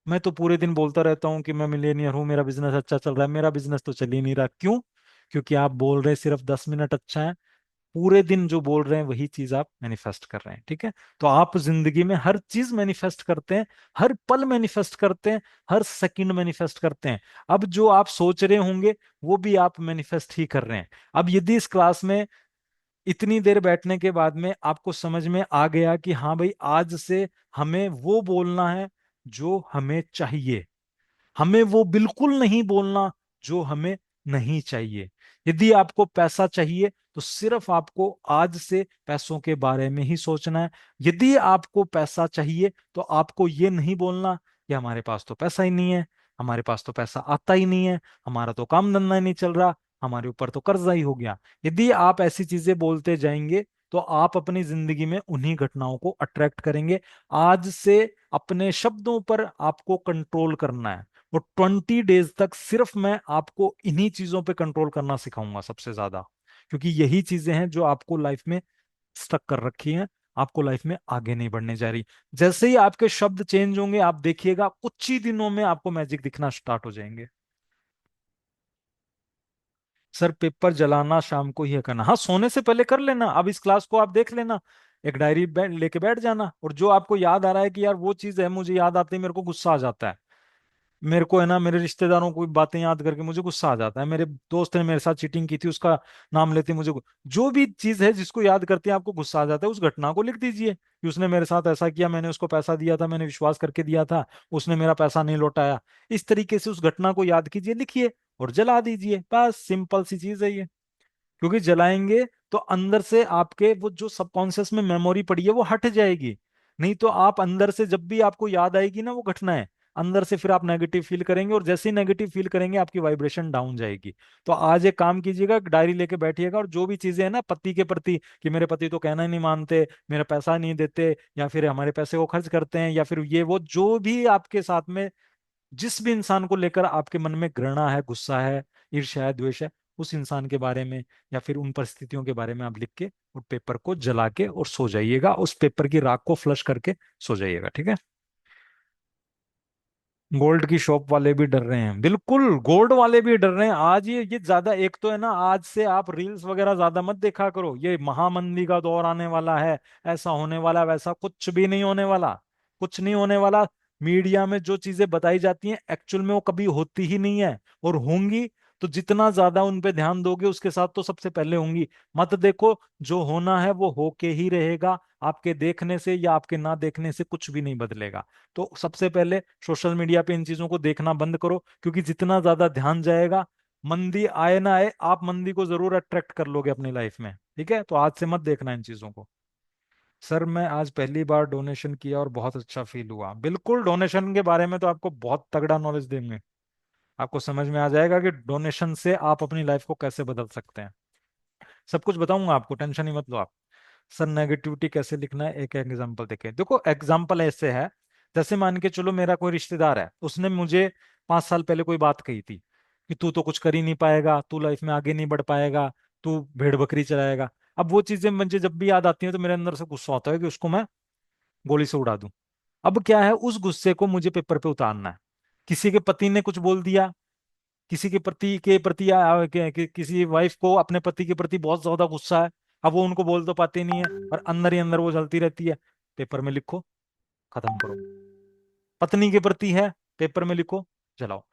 मैं तो पूरे दिन बोलता रहता हूँ कि मैं मिलेनियर हूँ, मेरा बिजनेस अच्छा चल रहा है, मेरा बिजनेस तो चल ही नहीं रहा। क्यों? क्योंकि आप बोल रहे हैं सिर्फ 10 मिनट अच्छा है, पूरे दिन जो बोल रहे हैं वही चीज आप मैनिफेस्ट कर रहे हैं। ठीक है? तो आप जिंदगी में हर चीज मैनिफेस्ट करते हैं, हर पल मैनिफेस्ट करते हैं, हर सेकंड मैनिफेस्ट करते हैं। अब जो आप सोच रहे होंगे वो भी आप मैनिफेस्ट ही कर रहे हैं। अब यदि इस क्लास में इतनी देर बैठने के बाद में आपको समझ में आ गया कि हाँ भाई, आज से हमें वो बोलना है जो हमें चाहिए, हमें वो बिल्कुल नहीं बोलना जो हमें नहीं चाहिए। यदि आपको पैसा चाहिए तो सिर्फ आपको आज से पैसों के बारे में ही सोचना है। यदि आपको पैसा चाहिए तो आपको ये नहीं बोलना कि हमारे पास तो पैसा ही नहीं है, हमारे पास तो पैसा आता ही नहीं है, हमारा तो काम धंधा ही नहीं चल रहा, हमारे ऊपर तो कर्जा ही हो गया। यदि आप ऐसी चीजें बोलते जाएंगे तो आप अपनी जिंदगी में उन्हीं घटनाओं को अट्रैक्ट करेंगे। आज से अपने शब्दों पर आपको कंट्रोल करना है। वो 20 डेज तक सिर्फ मैं आपको इन्हीं चीजों पे कंट्रोल करना सिखाऊंगा सबसे ज्यादा, क्योंकि यही चीजें हैं जो आपको लाइफ में स्टक कर रखी हैं, आपको लाइफ में आगे नहीं बढ़ने जा रही। जैसे ही आपके शब्द चेंज होंगे आप देखिएगा कुछ ही दिनों में आपको मैजिक दिखना स्टार्ट हो जाएंगे। सर पेपर जलाना शाम को ही है करना, हाँ सोने से पहले कर लेना। अब इस क्लास को आप देख लेना, एक डायरी लेके बैठ जाना, और जो आपको याद आ रहा है कि यार वो चीज है, मुझे याद आती है मेरे को गुस्सा आ जाता है, मेरे को है ना मेरे रिश्तेदारों को बातें याद करके मुझे गुस्सा आ जाता है, मेरे दोस्त ने मेरे साथ चीटिंग की थी उसका नाम लेते मुझे जो भी चीज है जिसको याद करते हैं आपको गुस्सा आ जाता है, उस घटना को लिख दीजिए कि उसने मेरे साथ ऐसा किया, मैंने उसको पैसा दिया था, मैंने विश्वास करके दिया था, उसने मेरा पैसा नहीं लौटाया। इस तरीके से उस घटना को याद कीजिए, लिखिए और जला दीजिए। बस सिंपल सी चीज है ये। क्योंकि जलाएंगे तो अंदर से आपके वो जो सबकॉन्शियस में मेमोरी पड़ी है वो हट जाएगी। नहीं तो आप अंदर से जब भी आपको याद आएगी ना वो घटना है, अंदर से फिर आप नेगेटिव फील करेंगे, और जैसे ही नेगेटिव फील करेंगे आपकी वाइब्रेशन डाउन जाएगी। तो आज एक काम कीजिएगा, डायरी लेके बैठिएगा, और जो भी चीजें हैं ना पति के प्रति, कि मेरे पति तो कहना ही नहीं मानते, मेरा पैसा नहीं देते, या फिर हमारे पैसे को खर्च करते हैं, या फिर ये वो जो भी आपके साथ में, जिस भी इंसान को लेकर आपके मन में घृणा है, गुस्सा है, ईर्ष्या है, द्वेष है, उस इंसान के बारे में या फिर उन परिस्थितियों के बारे में आप लिख के उस पेपर को जला के और सो जाइएगा, उस पेपर की राख को फ्लश करके सो जाइएगा। ठीक है? गोल्ड की शॉप वाले भी डर रहे हैं, बिल्कुल गोल्ड वाले भी डर रहे हैं। आज ये ज्यादा, एक तो है ना, आज से आप रील्स वगैरह ज्यादा मत देखा करो, ये महामंदी का दौर आने वाला है, ऐसा होने वाला, वैसा कुछ भी नहीं होने वाला, कुछ नहीं होने वाला। मीडिया में जो चीजें बताई जाती हैं एक्चुअल में वो कभी होती ही नहीं है, और होंगी तो जितना ज्यादा उन पे ध्यान दोगे उसके साथ तो सबसे पहले होंगी। मत देखो, जो होना है वो होके ही रहेगा, आपके देखने से या आपके ना देखने से कुछ भी नहीं बदलेगा। तो सबसे पहले सोशल मीडिया पे इन चीजों को देखना बंद करो, क्योंकि जितना ज्यादा ध्यान जाएगा, मंदी आए ना आए आप मंदी को जरूर अट्रैक्ट कर लोगे अपनी लाइफ में। ठीक है? तो आज से मत देखना इन चीजों को। सर मैं आज पहली बार डोनेशन किया और बहुत अच्छा फील हुआ। बिल्कुल, डोनेशन के बारे में तो आपको बहुत तगड़ा नॉलेज देंगे, आपको समझ में आ जाएगा कि डोनेशन से आप अपनी लाइफ को कैसे बदल सकते हैं। सब कुछ बताऊंगा आपको, टेंशन ही मत लो आप। सर नेगेटिविटी कैसे लिखना है, एक एग्जांपल देखें। देखो एग्जांपल ऐसे है, जैसे मान के चलो मेरा कोई रिश्तेदार है, उसने मुझे 5 साल पहले कोई बात कही थी कि तू तो कुछ कर ही नहीं पाएगा, तू लाइफ में आगे नहीं बढ़ पाएगा, तू भेड़ बकरी चलाएगा। अब वो चीजें मुझे जब भी याद आती हैं तो मेरे अंदर से गुस्सा होता है कि उसको मैं गोली से उड़ा दूं। अब क्या है, उस गुस्से को मुझे पेपर पे उतारना है। किसी के पति ने कुछ बोल दिया, किसी के प्रति किसी वाइफ को अपने पति के प्रति बहुत ज्यादा गुस्सा है, अब वो उनको बोल तो पाते नहीं है, और अंदर ही अंदर वो जलती रहती है। पेपर में लिखो, खत्म करो। पत्नी के प्रति है, पेपर में लिखो, जलाओ।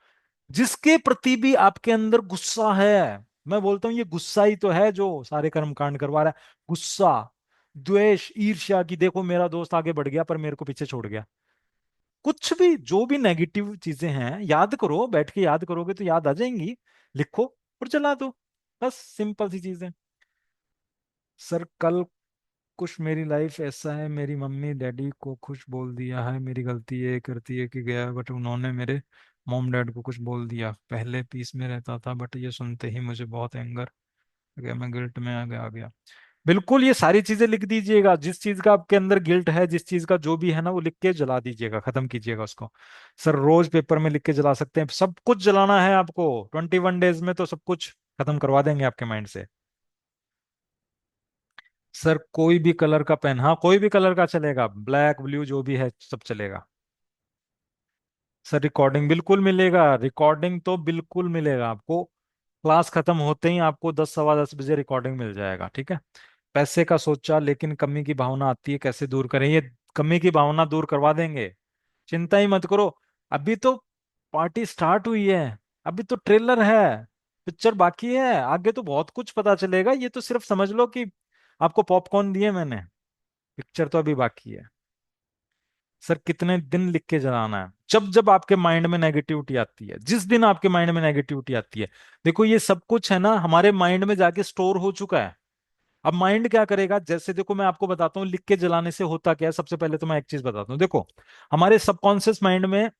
जिसके प्रति भी आपके अंदर गुस्सा है, मैं बोलता हूँ ये गुस्सा ही तो है जो सारे कर्म कांड करवा रहा है। गुस्सा, द्वेष, ईर्ष्या की देखो मेरा दोस्त आगे बढ़ गया पर मेरे को पीछे छोड़ गया। कुछ भी जो भी नेगेटिव चीजें हैं याद करो, बैठ के याद करोगे तो याद आ जाएंगी। लिखो और चला दो। बस सिंपल सी चीजें। सर कल कुछ मेरी लाइफ ऐसा है, मेरी मम्मी डैडी को खुश बोल दिया है, मेरी गलती ये करती है कि गया बट उन्होंने मेरे मॉम डैड को कुछ बोल दिया। पहले पीस में रहता था बट ये सुनते ही मुझे बहुत एंगर आ गया, मैं गिल्ट में आ गया। बिल्कुल ये सारी चीजें लिख दीजिएगा, जिस चीज का आपके अंदर गिल्ट है, जिस चीज का जो भी है ना, वो लिख के जला दीजिएगा, खत्म कीजिएगा उसको। सर रोज पेपर में लिख के जला सकते हैं, सब कुछ जलाना है आपको 21 डेज में, तो सब कुछ खत्म करवा देंगे आपके माइंड से। सर कोई भी कलर का पेन, हाँ कोई भी कलर का चलेगा, ब्लैक ब्लू जो भी है सब चलेगा। सर रिकॉर्डिंग बिल्कुल मिलेगा, रिकॉर्डिंग तो बिल्कुल मिलेगा आपको। क्लास खत्म होते ही आपको 10 सवा 10 बजे रिकॉर्डिंग मिल जाएगा, ठीक है। पैसे का सोचा लेकिन कमी की भावना आती है, कैसे दूर करें ये? कमी की भावना दूर करवा देंगे, चिंता ही मत करो। अभी तो पार्टी स्टार्ट हुई है, अभी तो ट्रेलर है, पिक्चर बाकी है, आगे तो बहुत कुछ पता चलेगा। ये तो सिर्फ समझ लो कि आपको पॉपकॉर्न दिए मैंने, पिक्चर तो अभी बाकी है। सर कितने दिन लिख के जलाना है? जब जब आपके माइंड में नेगेटिविटी आती है, जिस दिन आपके माइंड में नेगेटिविटी आती है, देखो ये सब कुछ है ना हमारे माइंड में जाके स्टोर हो चुका है। अब माइंड क्या करेगा, जैसे देखो मैं आपको बताता हूँ लिख के जलाने से होता क्या है। सबसे पहले तो मैं एक चीज बताता हूँ, देखो हमारे सबकॉन्शियस माइंड में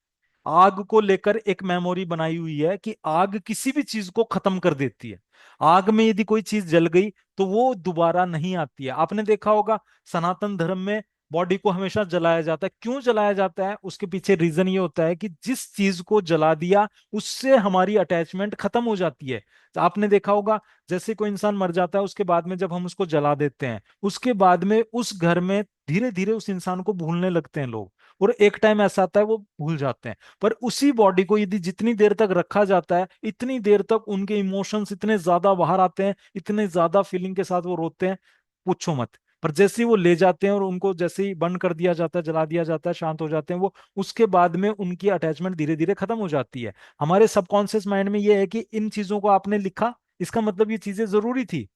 आग को लेकर एक मेमोरी बनाई हुई है कि आग किसी भी चीज को खत्म कर देती है। आग में यदि कोई चीज जल गई तो वो दोबारा नहीं आती है। आपने देखा होगा सनातन धर्म में बॉडी को हमेशा जलाया जाता है। क्यों जलाया जाता है? उसके पीछे रीजन ये होता है कि जिस चीज को जला दिया उससे हमारी अटैचमेंट खत्म हो जाती है। तो आपने देखा होगा जैसे कोई इंसान मर जाता है, उसके बाद में जब हम उसको जला देते हैं, उसके बाद में उस घर में धीरे धीरे उस इंसान को भूलने लगते हैं लोग। और एक टाइम ऐसा आता है वो भूल जाते हैं। पर उसी बॉडी को यदि जितनी देर तक रखा जाता है, इतनी देर तक उनके इमोशंस इतने ज्यादा बाहर आते हैं, इतने ज्यादा फीलिंग के साथ वो रोते हैं, पूछो मत। पर जैसे ही वो ले जाते हैं और उनको जैसे ही बंद कर दिया जाता है, जला दिया जाता है, शांत हो जाते हैं वो, उसके बाद में उनकी अटैचमेंट धीरे धीरे खत्म हो जाती है। हमारे सबकॉन्शियस माइंड में ये है कि इन चीजों को आपने लिखा, इसका मतलब ये चीजें जरूरी थी,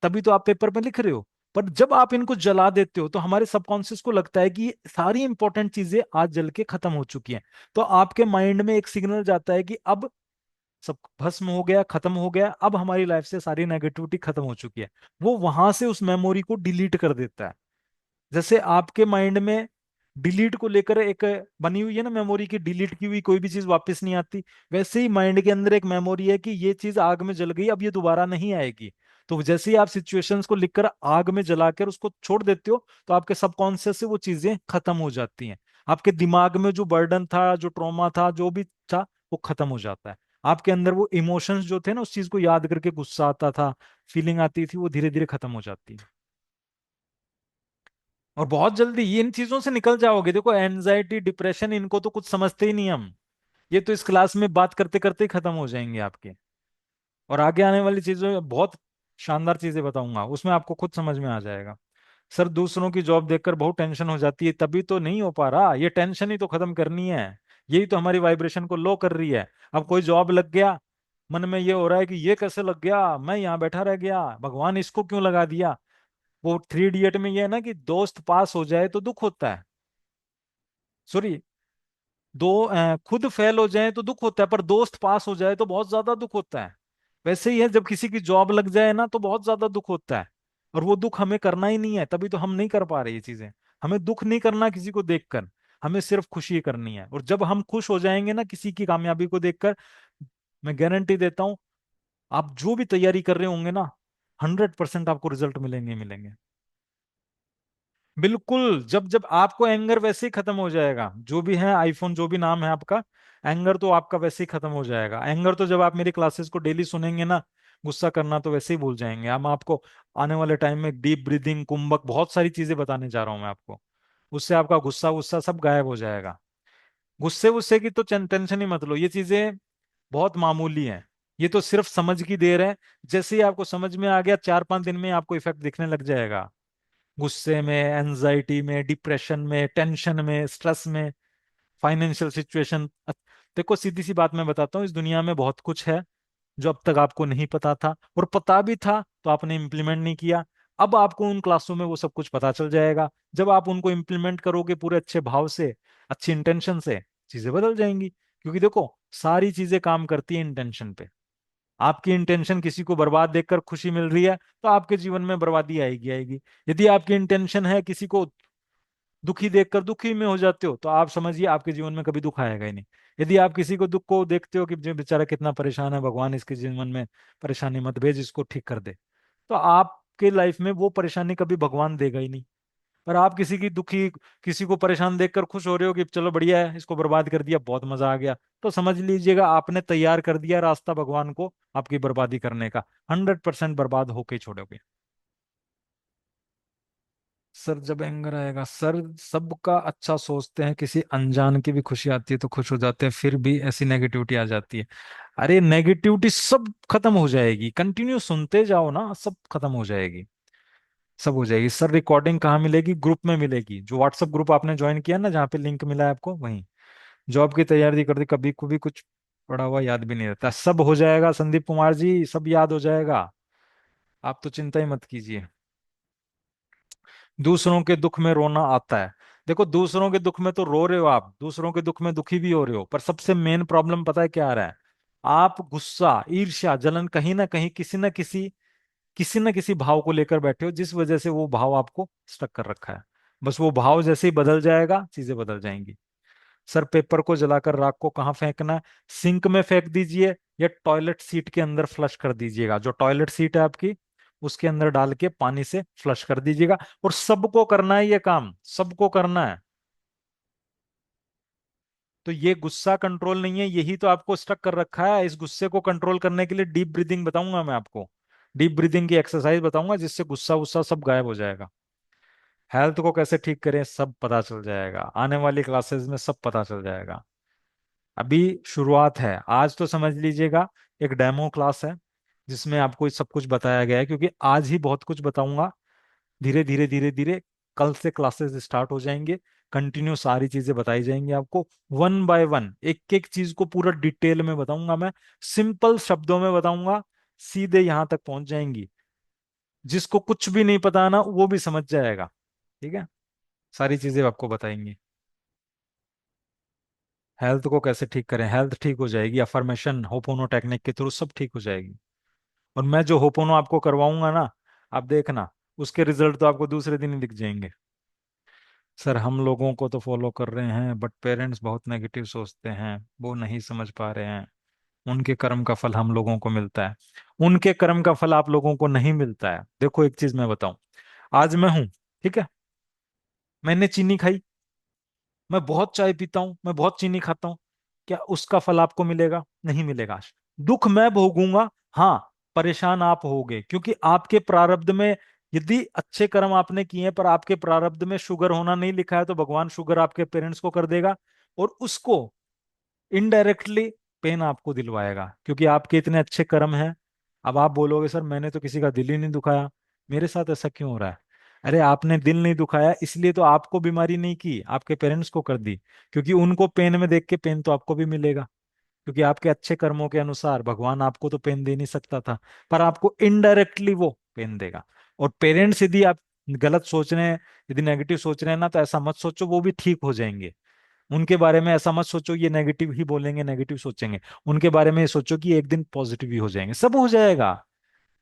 तभी तो आप पेपर में लिख रहे हो। पर जब आप इनको जला देते हो तो हमारे सबकॉन्शियस को लगता है कि ये सारी इंपॉर्टेंट चीजें आज जल के खत्म हो चुकी हैं। तो आपके माइंड में एक सिग्नल जाता है कि अब सब भस्म हो गया, खत्म हो गया, अब हमारी लाइफ से सारी नेगेटिविटी खत्म हो चुकी है। वो वहां से उस मेमोरी को डिलीट कर देता है। जैसे आपके माइंड में डिलीट को लेकर एक बनी हुई है ना मेमोरी की, डिलीट की हुई कोई भी चीज वापस नहीं आती, वैसे ही माइंड के अंदर एक मेमोरी है कि ये चीज आग में जल गई, अब ये दोबारा नहीं आएगी। तो जैसे ही आप सिचुएशंस को लिखकर आग में जलाकर उसको छोड़ देते हो, तो आपके सबकॉन्शियस से वो चीजें खत्म हो जाती हैं। आपके दिमाग में जो बर्डन था, जो ट्रॉमा था, जो भी था, वो खत्म हो जाता है। आपके अंदर वो इमोशंस जो थे ना, उस चीज को याद करके गुस्सा आता था, फीलिंग आती थी, वो धीरे धीरे खत्म हो जाती है। और बहुत जल्दी ये इन चीजों से निकल जाओगे। देखो एनजाइटी, डिप्रेशन, इनको तो कुछ समझते ही नहीं हम। ये तो इस क्लास में बात करते करते ही खत्म हो जाएंगे आपके। और आगे आने वाली चीजों में बहुत शानदार चीजें बताऊंगा, उसमें आपको खुद समझ में आ जाएगा। सर दूसरों की जॉब देखकर बहुत टेंशन हो जाती है, तभी तो नहीं हो पा रहा। ये टेंशन ही तो खत्म करनी है, यही तो हमारी वाइब्रेशन को लो कर रही है। अब कोई जॉब लग गया, मन में ये हो रहा है कि ये कैसे लग गया, मैं यहाँ बैठा रह गया, भगवान इसको क्यों लगा दिया। वो 3 इडियट में ये है ना कि दोस्त पास हो जाए तो दुख होता है, सॉरी, खुद फेल हो जाए तो दुख होता है, पर दोस्त पास हो जाए तो बहुत ज्यादा दुख होता है। वैसे ही है, जब किसी की जॉब लग जाए ना तो बहुत ज्यादा दुख होता है। और वो दुख हमें करना ही नहीं है, तभी तो हम नहीं कर पा रहे ये चीजें। हमें दुख नहीं करना किसी को देखकर, हमें सिर्फ खुशी करनी है। और जब हम खुश हो जाएंगे ना किसी की कामयाबी को देखकर, मैं गारंटी देता हूं, आप जो भी तैयारी कर रहे होंगे ना, 100% आपको रिजल्ट मिलेंगे ही मिलेंगे। बिल्कुल, जब जब आपको एंगर वैसे ही खत्म हो जाएगा, जो भी है आईफोन, जो भी नाम है आपका, एंगर तो आपका वैसे ही खत्म हो जाएगा। एंगर तो जब आप मेरी क्लासेस को डेली सुनेंगे ना, गुस्सा करना तो वैसे ही भूल जाएंगे। हम आपको आने वाले टाइम में डीप ब्रीदिंग, कुंभक, बहुत सारी चीजें बताने जा रहा हूं मैं आपको। उससे आपका गुस्सा गुस्सा सब गायब हो जाएगा। गुस्से गुस्से की तो टेंशन ही मत लो, ये चीजें बहुत मामूली हैं। ये तो सिर्फ समझ की देर है। जैसे ही आपको समझ में आ गया, 4-5 दिन में आपको इफेक्ट दिखने लग जाएगा। गुस्से में, एंजाइटी में, डिप्रेशन में, टेंशन में, स्ट्रेस में, फाइनेंशियल सिचुएशन। देखो सीधी सी बात मैं बताता हूँ, इस दुनिया में बहुत कुछ है जो अब तक आपको नहीं पता था, और पता भी था तो आपने इम्प्लीमेंट नहीं किया। अब आपको उन क्लासों में वो सब कुछ पता चल जाएगा। जब आप उनको इम्प्लीमेंट करोगे पूरे अच्छे भाव से, अच्छी इंटेंशन से, चीजें बदल जाएंगी। क्योंकि देखो, सारी चीजें काम करती है इंटेंशन पे। आपकी इंटेंशन किसी को बर्बाद देखकर खुशी मिल रही है, तो आपके जीवन में बर्बादी आएगी आएगी। यदि आपकी इंटेंशन है किसी को दुखी देखकर दुखी में हो जाते हो, तो आप समझिए आपके जीवन में कभी दुख आएगा ही नहीं। यदि आप किसी को दुख को देखते हो कि जो बेचारा कितना परेशान है, भगवान इसके जीवन में परेशानी मत भेज, इसको ठीक कर दे, तो आपके लाइफ में वो परेशानी कभी भगवान देगा ही नहीं। पर आप किसी की दुखी, किसी को परेशान देखकर खुश हो रहे हो कि चलो बढ़िया है, इसको बर्बाद कर दिया, बहुत मजा आ गया, तो समझ लीजिएगा आपने तैयार कर दिया रास्ता भगवान को आपकी बर्बादी करने का। 100% बर्बाद होके ही छोड़ोगे। सर जब एंगर आएगा, सर सबका अच्छा सोचते हैं, किसी अनजान की भी खुशी आती है तो खुश हो जाते हैं, फिर भी ऐसी नेगेटिविटी आ जाती है। अरे नेगेटिविटी सब खत्म हो जाएगी, कंटिन्यू सुनते जाओ ना, सब खत्म हो जाएगी। सब हो जाएगी सर। रिकॉर्डिंग कहाँ मिलेगी? ग्रुप में मिलेगी, जो व्हाट्सएप ग्रुप आपने ज्वाइन किया ना, जहाँ पे लिंक मिला है आपको, वहीं। जॉब की तैयारी करते कभी कभी कुछ पड़ा हुआ याद भी नहीं रहता। सब हो जाएगा संदीप कुमार जी, सब याद हो जाएगा। आप तो चिंता ही मत कीजिए। दूसरों के दुख में रोना आता है। देखो, दूसरों के दुख में तो रो रहे हो आप, दूसरों के दुख में दुखी भी हो रहे हो, पर सबसे मेन प्रॉब्लम पता है क्या आ रहा है? आप गुस्सा, ईर्ष्या, जलन कहीं ना कहीं किसी न किसी भाव को लेकर बैठे हो, जिस वजह से वो भाव आपको स्टक कर रखा है। बस वो भाव जैसे ही बदल जाएगा, चीजें बदल जाएंगी। सर पेपर को जलाकर राख को कहाँ फेंकना है? सिंक में फेंक दीजिए, या टॉयलेट सीट के अंदर फ्लश कर दीजिएगा। जो टॉयलेट सीट है आपकी, उसके अंदर डाल के पानी से फ्लश कर दीजिएगा। और सबको करना है ये काम, सबको करना है। तो ये गुस्सा कंट्रोल नहीं है, यही तो आपको स्टक कर रखा है। इस गुस्से को कंट्रोल करने के लिए डीप ब्रीदिंग बताऊंगा मैं आपको। डीप ब्रीदिंग की एक्सरसाइज बताऊंगा, जिससे गुस्सा गुस्सा सब गायब हो जाएगा। हेल्थ को कैसे ठीक करें, सब पता चल जाएगा आने वाली क्लासेस में, सब पता चल जाएगा। अभी शुरुआत है, आज तो समझ लीजिएगा एक डेमो क्लास है, जिसमें आपको सब कुछ बताया गया है। क्योंकि आज ही बहुत कुछ बताऊंगा, धीरे धीरे धीरे धीरे कल से क्लासेस स्टार्ट हो जाएंगे। कंटिन्यू सारी चीजें बताई जाएंगी आपको, वन बाय वन, एक एक चीज को पूरा डिटेल में बताऊंगा मैं। सिंपल शब्दों में बताऊंगा, सीधे यहां तक पहुंच जाएंगी। जिसको कुछ भी नहीं पता ना, वो भी समझ जाएगा। ठीक है, सारी चीजें आपको बताएंगे। हेल्थ को कैसे ठीक करें, हेल्थ ठीक हो जाएगी अफर्मेशन होपोनो टेक्निक के थ्रू, सब ठीक हो जाएगी। और मैं जो होपोनो आपको करवाऊंगा ना, आप देखना, उसके रिजल्ट तो आपको दूसरे दिन ही दिख जाएंगे। सर हम लोगों को तो फॉलो कर रहे हैं, बट पेरेंट्स बहुत नेगेटिव सोचते हैं, वो नहीं समझ पा रहे हैं। उनके कर्म का फल हम लोगों को मिलता है, उनके कर्म का फल आप लोगों को नहीं मिलता है। देखो एक चीज मैं बताऊं, आज मैं हूं, ठीक है, मैंने चीनी खाई, मैं बहुत चाय पीता हूँ, मैं बहुत चीनी खाता हूँ, क्या उसका फल आपको मिलेगा? नहीं मिलेगा। दुख मैं भोगूंगा, हाँ, परेशान आप होगे, क्योंकि आपके प्रारब्ध में, यदि अच्छे कर्म आपने किए हैं पर आपके प्रारब्ध में शुगर होना नहीं लिखा है, तो भगवान शुगर आपके पेरेंट्स को कर देगा, और उसको इनडायरेक्टली पेन आपको दिलवाएगा, क्योंकि आपके इतने अच्छे कर्म हैं। अब आप बोलोगे सर मैंने तो किसी का दिल ही नहीं दुखाया, मेरे साथ ऐसा क्यों हो रहा है? अरे आपने दिल नहीं दुखाया, इसलिए तो आपको बीमारी नहीं की, आपके पेरेंट्स को कर दी। क्योंकि उनको पेन में देख के पेन तो आपको भी मिलेगा, क्योंकि आपके अच्छे कर्मों के अनुसार भगवान आपको तो पेन दे नहीं सकता था, पर आपको इनडायरेक्टली वो पेन देगा। और पेरेंट्स यदि आप गलत सोच रहे हैं, यदि नेगेटिव सोच रहे हैं ना, तो ऐसा मत सोचो वो भी ठीक हो जाएंगे। उनके बारे में ऐसा मत सोचो ये नेगेटिव ही बोलेंगे, नेगेटिव सोचेंगे। उनके बारे में ये सोचो कि एक दिन पॉजिटिव ही हो जाएंगे, सब हो जाएगा।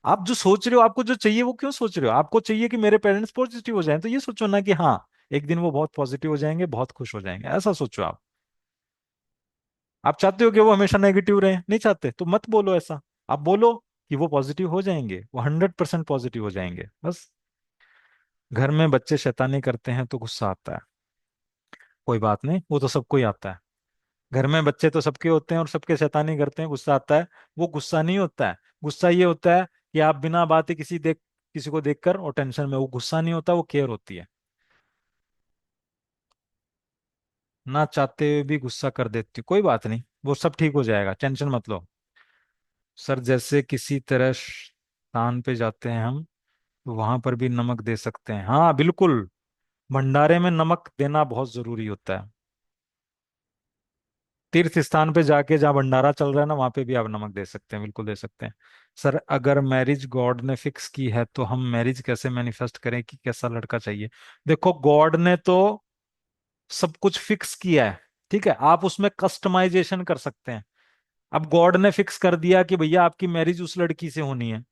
आप जो सोच रहे हो, आपको जो चाहिए वो क्यों सोच रहे हो? आपको चाहिए कि मेरे पेरेंट्स पॉजिटिव हो जाएं, तो ये सोचो ना कि हाँ, एक दिन वो बहुत पॉजिटिव हो जाएंगे, बहुत खुश हो जाएंगे, ऐसा सोचो आप। आप चाहते हो कि वो हमेशा नेगेटिव रहे? नहीं चाहते तो मत बोलो ऐसा। आप बोलो कि वो पॉजिटिव हो जाएंगे, वो 100% पॉजिटिव हो जाएंगे, बस। घर में बच्चे शैतानी करते हैं तो गुस्सा आता है, कोई बात नहीं, वो तो सबको ही आता है। घर में बच्चे तो सबके होते हैं और सबके शैतानी करते हैं, गुस्सा आता है। वो गुस्सा नहीं होता है, गुस्सा ये होता है कि आप बिना बात ही किसी को देखकर और टेंशन में, वो गुस्सा नहीं होता, वो केयर होती है। ना चाहते हुए भी गुस्सा कर देती, कोई बात नहीं, वो सब ठीक हो जाएगा, टेंशन मत लो। सर जैसे किसी तरह स्थान पे जाते हैं हम, तो वहां पर भी नमक दे सकते हैं, हाँ बिल्कुल। भंडारे में नमक देना बहुत जरूरी होता है। तीर्थ स्थान पे जाके जहाँ भंडारा चल रहा है ना, वहां पे भी आप नमक दे सकते हैं, बिल्कुल दे सकते हैं। सर अगर मैरिज गॉड ने फिक्स की है तो हम मैरिज कैसे मैनिफेस्ट करें कि कैसा लड़का चाहिए? देखो, गॉड ने तो सब कुछ फिक्स किया है, ठीक है, आप उसमें कस्टमाइजेशन कर सकते हैं। अब गॉड ने फिक्स कर दिया कि भैया आपकी मैरिज उस लड़की से होनी है,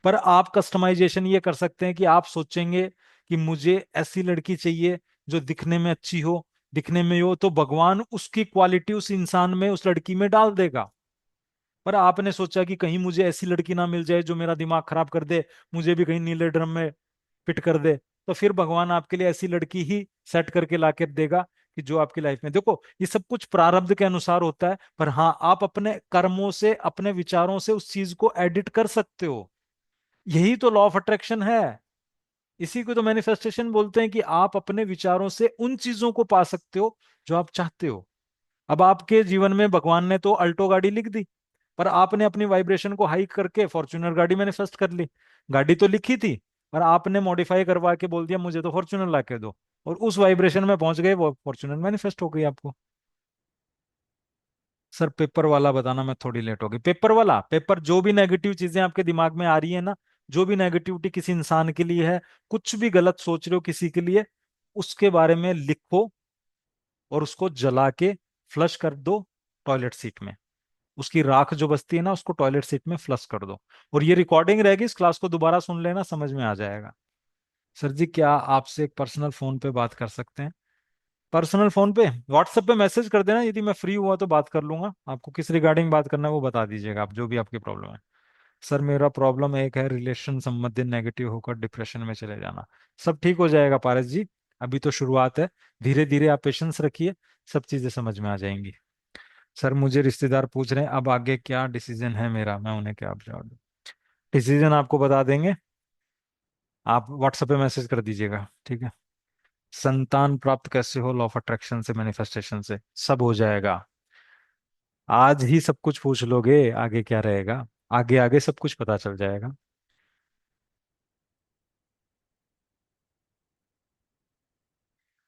पर आप कस्टमाइजेशन ये कर सकते हैं कि आप सोचेंगे कि मुझे ऐसी लड़की चाहिए जो दिखने में अच्छी हो, दिखने में हो, तो भगवान उसकी क्वालिटी उस इंसान में, उस लड़की में डाल देगा। पर आपने सोचा कि कहीं मुझे ऐसी लड़की ना मिल जाए जो मेरा दिमाग खराब कर दे, मुझे भी कहीं नीले ड्रम में फिट कर दे, तो फिर भगवान आपके लिए ऐसी लड़की ही सेट करके ला के देगा कि जो आपकी लाइफ में, देखो ये सब कुछ प्रारब्ध के अनुसार होता है, पर हाँ आप अपने कर्मों से, अपने विचारों से उस चीज को एडिट कर सकते हो। यही तो लॉ ऑफ अट्रैक्शन है। इसी को तो मैनिफेस्टेशन बोलते हैं कि आप अपने विचारों से उन चीजों को पा सकते हो जो आप चाहते हो। अब आपके जीवन में भगवान ने तो अल्टो गाड़ी लिख दी, पर आपने अपनी वाइब्रेशन को हाई करके फॉर्च्यूनर गाड़ी मैनिफेस्ट कर ली। गाड़ी तो लिखी थी, पर आपने मॉडिफाई करवा के बोल दिया मुझे तो फॉर्च्यूनर ला के दो, और उस वाइब्रेशन में पहुंच गए, वो फॉर्च्यूनर मैनिफेस्ट हो गई आपको। सर पेपर वाला बताना मैं थोड़ी लेट होगी। पेपर वाला, पेपर जो भी नेगेटिव चीजें आपके दिमाग में आ रही है ना, जो भी नेगेटिविटी किसी इंसान के लिए है, कुछ भी गलत सोच रहे हो किसी के लिए, उसके बारे में लिखो और उसको जला के फ्लश कर दो टॉयलेट सीट में। उसकी राख जो बचती है ना, उसको टॉयलेट सीट में फ्लश कर दो। और ये रिकॉर्डिंग रहेगी, इस क्लास को दोबारा सुन लेना, समझ में आ जाएगा। सर जी क्या आपसे एक पर्सनल फोन पे बात कर सकते हैं? पर्सनल फोन पे, व्हाट्सएप पे मैसेज कर देना, यदि मैं फ्री हुआ तो बात कर लूंगा। आपको किस रिगार्डिंग बात करना है वो बता दीजिएगा, आप जो भी आपकी प्रॉब्लम है। सर मेरा प्रॉब्लम एक है, रिलेशन संबंधित नेगेटिव होकर डिप्रेशन में चले जाना। सब ठीक हो जाएगा पारस जी, अभी तो शुरुआत है, धीरे धीरे आप पेशेंस रखिए, सब चीजें समझ में आ जाएंगी। सर मुझे रिश्तेदार पूछ रहे हैं अब आगे क्या डिसीजन है मेरा, मैं उन्हें क्या जवाब दूं? डिसीजन आपको बता देंगे, आप व्हाट्सएप पे मैसेज कर दीजिएगा, ठीक है। संतान प्राप्त कैसे हो? लॉ ऑफ अट्रैक्शन से, मैनिफेस्टेशन से सब हो जाएगा। आज ही सब कुछ पूछ लोगे, आगे क्या रहेगा? आगे आगे सब कुछ पता चल जाएगा।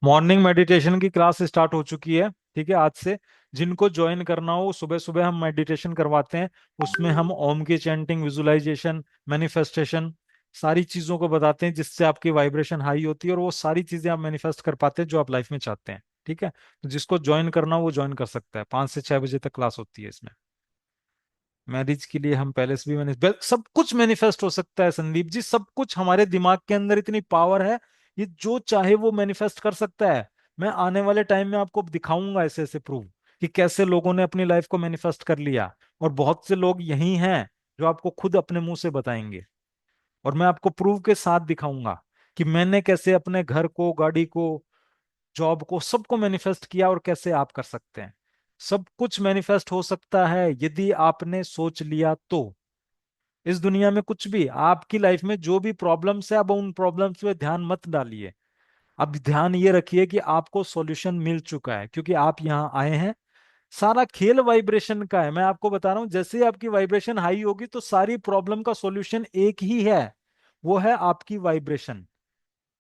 मॉर्निंग मेडिटेशन की क्लास स्टार्ट हो चुकी है, ठीक है, आज से। जिनको ज्वाइन करना हो, सुबह सुबह हम मेडिटेशन करवाते हैं। उसमें हम ओम की चैंटिंग, विजुअलाइजेशन, मैनिफेस्टेशन, सारी चीजों को बताते हैं जिससे आपकी वाइब्रेशन हाई होती है और वो सारी चीजें आप मैनिफेस्ट कर पाते हैं जो आप लाइफ में चाहते हैं, ठीक है। तो जिसको ज्वाइन करना हो वो ज्वाइन कर सकता है, 5 से 6 बजे तक क्लास होती है इसमें। मैरिज के लिए हम पहले से भी मैंने सब कुछ मैनिफेस्ट हो सकता है संदीप जी, सब कुछ हमारे दिमाग के अंदर इतनी पावर है, ये जो चाहे वो मैनिफेस्ट कर सकता है। मैं आने वाले टाइम में आपको दिखाऊंगा ऐसे ऐसे प्रूफ कि कैसे लोगों ने अपनी लाइफ को मैनिफेस्ट कर लिया। और बहुत से लोग यही हैं जो आपको खुद अपने मुंह से बताएंगे, और मैं आपको प्रूफ के साथ दिखाऊंगा कि मैंने कैसे अपने घर को, गाड़ी को, जॉब को, सबको मैनिफेस्ट किया, और कैसे आप कर सकते हैं। सब कुछ मैनिफेस्ट हो सकता है यदि आपने सोच लिया तो। इस दुनिया में कुछ भी आपकी लाइफ में जो भी प्रॉब्लम्स है, अब उन प्रॉब्लम्स पे ध्यान मत डालिए। अब ध्यान ये रखिए कि आपको सॉल्यूशन मिल चुका है, क्योंकि आप यहाँ आए हैं। सारा खेल वाइब्रेशन का है, मैं आपको बता रहा हूं, जैसे ही आपकी वाइब्रेशन हाई होगी तो सारी प्रॉब्लम का सॉल्यूशन एक ही है, वो है आपकी वाइब्रेशन।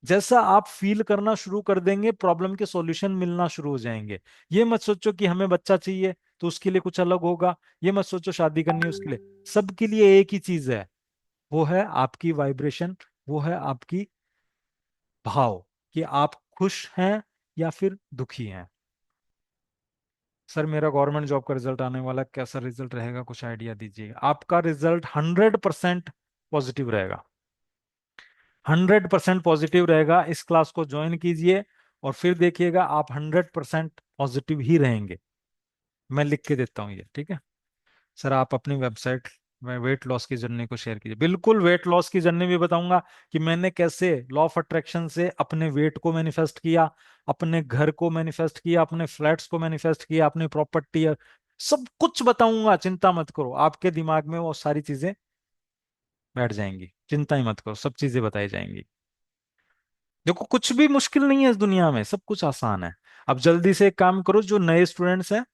जैसा आप फील करना शुरू कर देंगे, प्रॉब्लम के सॉल्यूशन मिलना शुरू हो जाएंगे। ये मत सोचो कि हमें बच्चा चाहिए तो उसके लिए कुछ अलग होगा, ये मत सोचो शादी करनी है उसके लिए। सबके लिए एक ही चीज है, वो है आपकी वाइब्रेशन, वो है आपकी भाव, कि आप खुश हैं या फिर दुखी हैं। सर मेरा गवर्नमेंट जॉब का रिजल्ट आने वाला है, कैसा रिजल्ट रहेगा, कुछ आइडिया दीजिए। आपका रिजल्ट 100% पॉजिटिव रहेगा, 100% पॉजिटिव रहेगा। इस क्लास को ज्वाइन कीजिए और फिर देखिएगा आप 100% पॉजिटिव ही रहेंगे। मैं लिख के देता हूँ ये, ठीक है। सर आप अपनी वेबसाइट में वेट लॉस की जर्नी को शेयर कीजिए। बिल्कुल, वेट लॉस की जर्नी भी बताऊंगा कि मैंने कैसे लॉ ऑफ अट्रैक्शन से अपने वेट को मैनिफेस्ट किया, अपने घर को मैनिफेस्ट किया, अपने फ्लैट्स को मैनिफेस्ट किया, अपनी प्रॉपर्टी, सब कुछ बताऊंगा। चिंता मत करो, आपके दिमाग में वो सारी चीजें बैठ जाएंगी, चिंता ही मत करो, सब चीजें बताई जाएंगी। देखो कुछ भी मुश्किल नहीं है इस दुनिया में, सब कुछ आसान है। अब जल्दी से एक काम करो, जो नए स्टूडेंट्स हैं,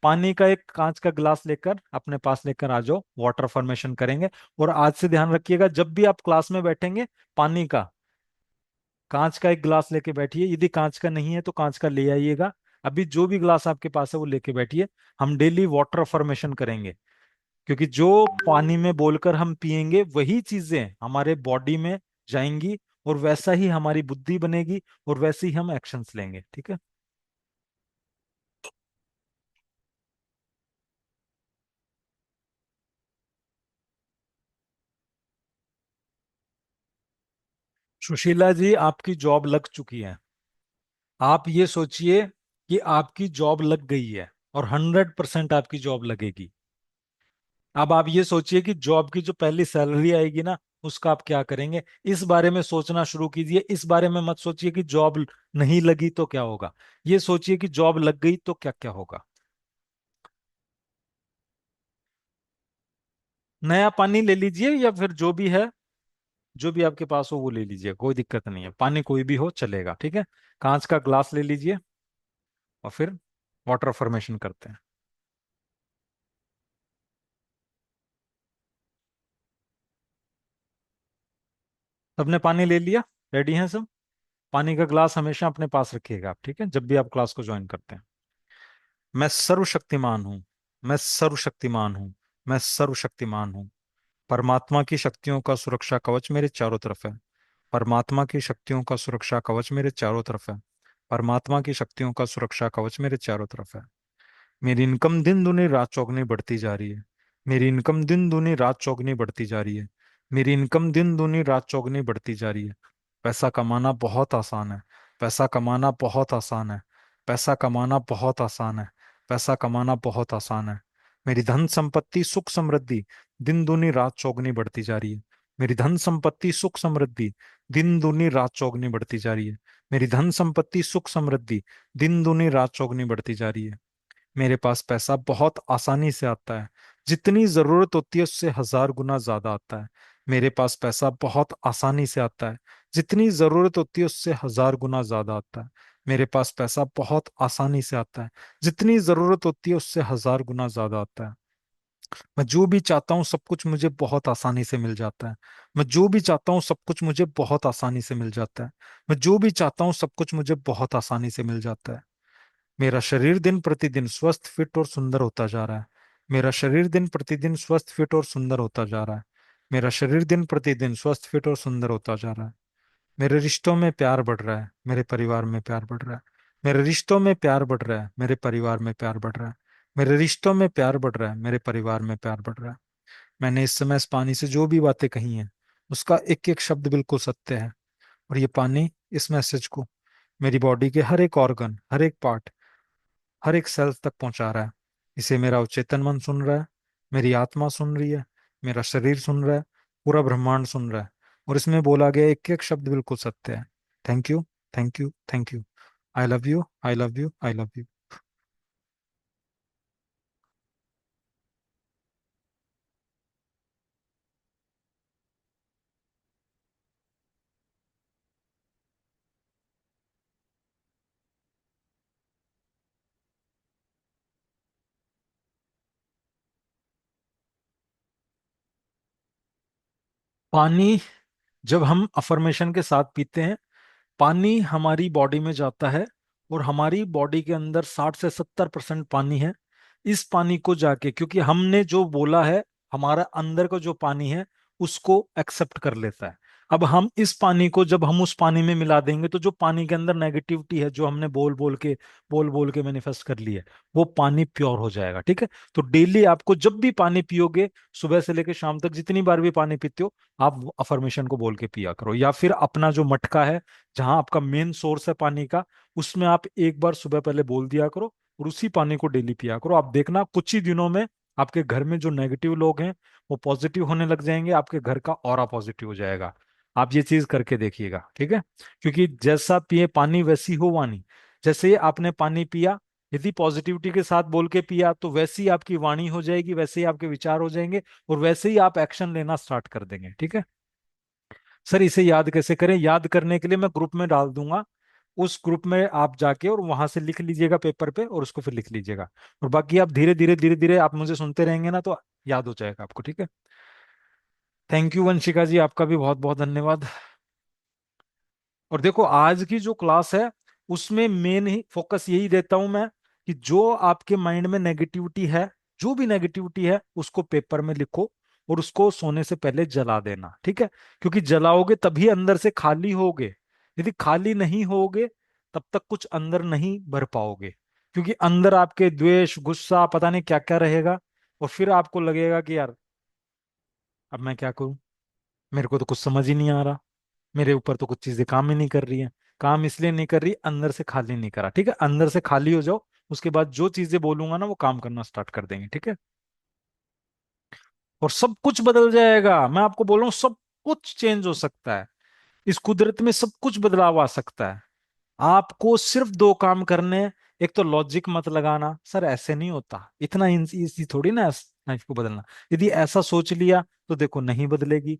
पानी का एक कांच का गिलास लेकर अपने पास लेकर आ जाओ, वाटर फॉर्मेशन करेंगे। और आज से ध्यान रखिएगा, जब भी आप क्लास में बैठेंगे, पानी का, कांच का एक गिलास लेके बैठिए, यदि कांच का नहीं है तो कांच का ले आइएगा। अभी जो भी ग्लास आपके पास है वो लेके बैठिए। हम डेली वाटर अफर्मेशन करेंगे, क्योंकि जो पानी में बोलकर हम पिएंगे वही चीजें हमारे बॉडी में जाएंगी, और वैसा ही हमारी बुद्धि बनेगी, और वैसे ही हम एक्शंस लेंगे। ठीक है। सुशीला जी, आपकी जॉब लग चुकी है। आप ये सोचिए कि आपकी जॉब लग गई है, और 100% आपकी जॉब लगेगी। अब आप ये सोचिए कि जॉब की जो पहली सैलरी आएगी ना, उसका आप क्या करेंगे। इस बारे में सोचना शुरू कीजिए। इस बारे में मत सोचिए कि जॉब नहीं लगी तो क्या होगा। ये सोचिए कि जॉब लग गई तो क्या क्या होगा। नया पानी ले लीजिए, या फिर जो भी है, जो भी आपके पास हो वो ले लीजिए, कोई दिक्कत नहीं है। पानी कोई भी हो चलेगा, ठीक है। कांच का ग्लास ले लीजिए, और फिर वाटर फॉर्मेशन करते हैं। सबने पानी ले लिया? रेडी हैं सब? पानी का ग्लास हमेशा अपने पास रखिएगा आप, ठीक है, जब भी आप क्लास को ज्वाइन करते हैं। मैं सर्वशक्तिमान हूं। मैं सर्वशक्तिमान हूं। मैं सर्वशक्तिमान हूं। परमात्मा की शक्तियों का सुरक्षा कवच मेरे चारों तरफ है। परमात्मा की शक्तियों का सुरक्षा कवच मेरे चारों तरफ है। परमात्मा की शक्तियों का सुरक्षा कवच मेरे चारों तरफ है। मेरी इनकम दिन दूनी रात चौगुनी बढ़ती जा रही है। मेरी इनकम दिन दूनी रात चौगुनी बढ़ती जा रही है। मेरी इनकम दिन दूनी रात चौगुनी बढ़ती जा रही है। पैसा कमाना बहुत आसान है। पैसा कमाना बहुत आसान है। पैसा कमाना बहुत आसान है। पैसा कमाना बहुत आसान है। मेरी धन संपत्ति सुख समृद्धि दिन दूनी रात चौगुनी बढ़ती जा रही है। मेरी धन संपत्ति सुख समृद्धि दिन दूनी रात चौगुनी बढ़ती जा रही है। मेरी धन संपत्ति सुख समृद्धि दिन दूनी रात चौगुनी बढ़ती जा रही है। मेरे पास पैसा बहुत आसानी से आता है। जितनी जरूरत होती है उससे 1000 गुना ज्यादा आता है। मेरे पास पैसा बहुत आसानी से आता है। जितनी जरूरत होती है उससे 1000 गुना ज्यादा आता है। मेरे पास पैसा बहुत आसानी से आता है। जितनी जरूरत होती है उससे 1000 गुना ज्यादा आता है। मैं जो भी चाहता हूँ सब कुछ मुझे बहुत आसानी से मिल जाता है। मैं जो भी चाहता हूँ सब कुछ मुझे बहुत आसानी से मिल जाता है। मैं जो भी चाहता हूँ सब कुछ मुझे बहुत आसानी से मिल जाता है। मेरा शरीर दिन प्रतिदिन स्वस्थ फिट और सुंदर होता जा रहा है। मेरा शरीर दिन प्रतिदिन स्वस्थ फिट और सुंदर होता जा रहा है। मेरा शरीर दिन प्रतिदिन स्वस्थ फिट और सुंदर होता जा रहा है। मेरे रिश्तों में प्यार बढ़ रहा है, मेरे परिवार में प्यार बढ़ रहा है। मेरे रिश्तों में प्यार बढ़ रहा है, मेरे परिवार में प्यार बढ़ रहा है। मेरे रिश्तों में प्यार बढ़ रहा है, मेरे परिवार में प्यार बढ़ रहा है। मैंने इस समय इस पानी से जो भी बातें कही हैं उसका एक एक शब्द बिल्कुल सत्य है। और ये पानी इस मैसेज को मेरी बॉडी के हर एक ऑर्गन, हर एक पार्ट, हर एक सेल्स तक पहुंचा रहा है। इसे मेरा अवचेतन मन सुन रहा है। मेरी आत्मा सुन रही है। मेरा शरीर सुन रहा है। पूरा ब्रह्मांड सुन रहा है। और इसमें बोला गया एक एक शब्द बिल्कुल सत्य है। Thank you. Thank you. Thank you. I love you. I love you. I love you. पानी जब हम अफर्मेशन के साथ पीते हैं, पानी हमारी बॉडी में जाता है, और हमारी बॉडी के अंदर 60 से 70% पानी है। इस पानी को जाके, क्योंकि हमने जो बोला है, हमारा अंदर का जो पानी है उसको एक्सेप्ट कर लेता है। अब हम इस पानी को जब हम उस पानी में मिला देंगे, तो जो पानी के अंदर नेगेटिविटी है, जो हमने बोल बोल के मैनिफेस्ट कर ली है, वो पानी प्योर हो जाएगा। ठीक है। तो डेली आपको जब भी पानी पियोगे, सुबह से लेकर शाम तक जितनी बार भी पानी पीते हो, आप अफर्मेशन को बोल के पिया करो। या फिर अपना जो मटका है, जहां आपका मेन सोर्स है पानी का, उसमें आप एक बार सुबह पहले बोल दिया करो, और उसी पानी को डेली पिया करो। आप देखना कुछ ही दिनों में आपके घर में जो नेगेटिव लोग हैं वो पॉजिटिव होने लग जाएंगे। आपके घर का ऑरा पॉजिटिव हो जाएगा। आप ये चीज करके देखिएगा, ठीक है। क्योंकि जैसा पिए पानी वैसी हो वाणी। जैसे ही आपने पानी पिया, यदि पॉजिटिविटी के साथ बोल के पिया, तो वैसे ही आपकी वाणी हो जाएगी, वैसे ही आपके विचार हो जाएंगे, और वैसे ही आप एक्शन लेना स्टार्ट कर देंगे। ठीक है। सर, इसे याद कैसे करें? याद करने के लिए मैं ग्रुप में डाल दूंगा। उस ग्रुप में आप जाके और वहां से लिख लीजिएगा पेपर पे, और उसको फिर लिख लीजिएगा। और बाकी आप धीरे धीरे आप मुझे सुनते रहेंगे ना, तो याद हो जाएगा आपको। ठीक है। थैंक यू वंशिका जी, आपका भी बहुत बहुत धन्यवाद। और देखो, आज की जो क्लास है उसमें मेन ही फोकस यही देता हूं मैं कि जो आपके माइंड में नेगेटिविटी है, जो भी नेगेटिविटी है उसको पेपर में लिखो और उसको सोने से पहले जला देना, ठीक है। क्योंकि जलाओगे तभी अंदर से खाली होगे। यदि खाली नहीं होगे तब तक कुछ अंदर नहीं भर पाओगे। क्योंकि अंदर आपके द्वेष, गुस्सा, पता नहीं क्या क्या रहेगा। और फिर आपको लगेगा कि यार अब मैं क्या करूं, मेरे को तो कुछ समझ ही नहीं आ रहा, मेरे ऊपर तो कुछ चीजें काम ही नहीं कर रही हैं। काम इसलिए नहीं कर रही, अंदर से खाली नहीं करा, ठीक है। अंदर से खाली हो जाओ, उसके बाद जो चीजें बोलूंगा ना वो काम करना स्टार्ट कर देंगे, ठीक है। और सब कुछ बदल जाएगा, मैं आपको बोल रहा हूँ, सब कुछ चेंज हो सकता है। इस कुदरत में सब कुछ बदलाव आ सकता है। आपको सिर्फ दो काम करने हैं। एक तो लॉजिक मत लगाना, सर ऐसे नहीं होता, इतना इजी थोड़ी ना लाइफ को बदलना। यदि ऐसा सोच लिया तो देखो नहीं बदलेगी।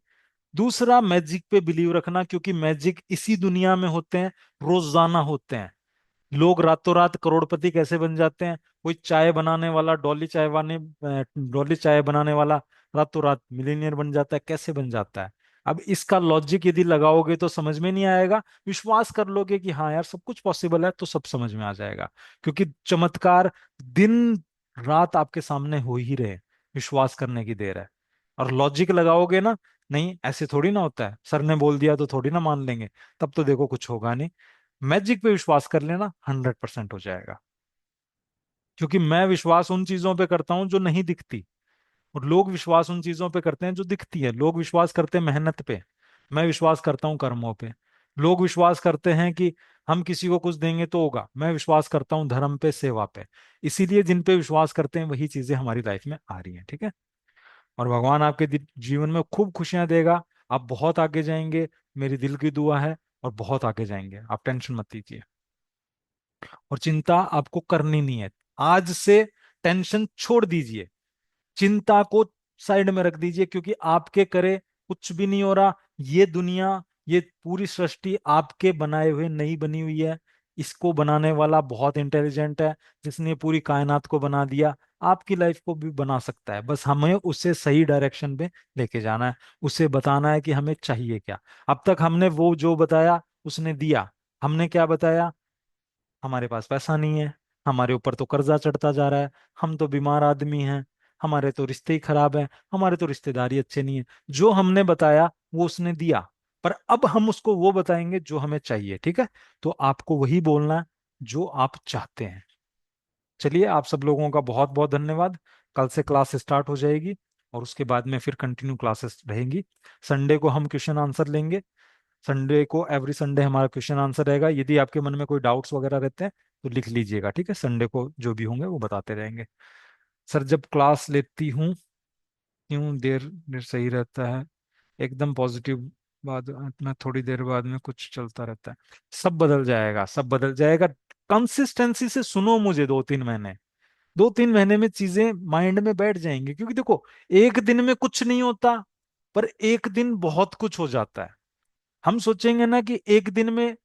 दूसरा, मैजिक पे बिलीव रखना, क्योंकि मैजिक इसी दुनिया में होते हैं, रोजाना होते हैं। लोग रातों रात करोड़पति कैसे बन जाते हैं? कोई चाय बनाने वाला, डॉली चाय बनाने वाला रातों रात मिलीनियर बन जाता है, कैसे बन जाता है? अब इसका लॉजिक यदि लगाओगे तो समझ में नहीं आएगा। विश्वास कर लोगे कि हाँ यार सब कुछ पॉसिबल है, तो सब समझ में आ जाएगा। क्योंकि चमत्कार दिन रात आपके सामने हो ही रहे, विश्वास करने की देर है। और लॉजिक लगाओगे ना, नहीं ऐसे थोड़ी ना होता है, सर ने बोल दिया तो थोड़ी ना मान लेंगे, तब तो देखो कुछ होगा नहीं। मैजिक पे विश्वास कर लेना, 100% हो जाएगा। क्योंकि मैं विश्वास उन चीजों पे करता हूं जो नहीं दिखती, और लोग विश्वास उन चीजों पे करते हैं जो दिखती है। लोग विश्वास करते हैं मेहनत पे, मैं विश्वास करता हूँ कर्मों पे। लोग विश्वास करते हैं कि हम किसी को कुछ देंगे तो होगा, मैं विश्वास करता हूँ धर्म पे, सेवा पे। इसीलिए जिन पे विश्वास करते हैं वही चीजें हमारी लाइफ में आ रही हैं, ठीक है। और भगवान आपके जीवन में खूब खुशियां देगा। आप बहुत आगे जाएंगे, मेरी दिल की दुआ है। और बहुत आगे जाएंगे, आप टेंशन मत लीजिए। और चिंता आपको करनी नहीं है। आज से टेंशन छोड़ दीजिए, चिंता को साइड में रख दीजिए, क्योंकि आपके करे कुछ भी नहीं हो रहा। ये दुनिया, ये पूरी सृष्टि आपके बनाए हुए नहीं बनी हुई है। इसको बनाने वाला बहुत इंटेलिजेंट है, जिसने पूरी कायनात को बना दिया। आपकी लाइफ को भी बना सकता है, बस हमें उसे सही डायरेक्शन में लेके जाना है। उसे बताना है कि हमें चाहिए क्या। अब तक हमने वो जो बताया उसने दिया। हमने क्या बताया? हमारे पास पैसा नहीं है, हमारे ऊपर तो कर्जा चढ़ता जा रहा है, हम तो बीमार आदमी हैं, हमारे तो रिश्ते ही खराब हैं, हमारे तो रिश्तेदारी अच्छे नहीं है। जो हमने बताया वो उसने दिया। पर अब हम उसको वो बताएंगे जो हमें चाहिए, ठीक है। तो आपको वही बोलना है जो आप चाहते हैं। चलिए, आप सब लोगों का बहुत बहुत धन्यवाद। कल से क्लास स्टार्ट हो जाएगी, और उसके बाद में फिर कंटिन्यू क्लासेस रहेंगी। संडे को हम क्वेश्चन आंसर लेंगे। संडे को एवरी संडे हमारा क्वेश्चन आंसर रहेगा। यदि आपके मन में कोई डाउट्स वगैरह रहते हैं तो लिख लीजिएगा, ठीक है। संडे को जो भी होंगे वो बताते रहेंगे। सर जब क्लास लेती हूँ क्यों देर देर सही रहता है? एकदम पॉजिटिव, बाद में थोड़ी देर बाद में कुछ चलता रहता है। सब बदल जाएगा, सब बदल जाएगा। कंसिस्टेंसी से सुनो मुझे, 2-3 महीने, 2-3 महीने में चीजें माइंड में बैठ जाएंगी। क्योंकि देखो, एक दिन में कुछ नहीं होता, पर एक दिन बहुत कुछ हो जाता है। हम सोचेंगे ना कि एक दिन में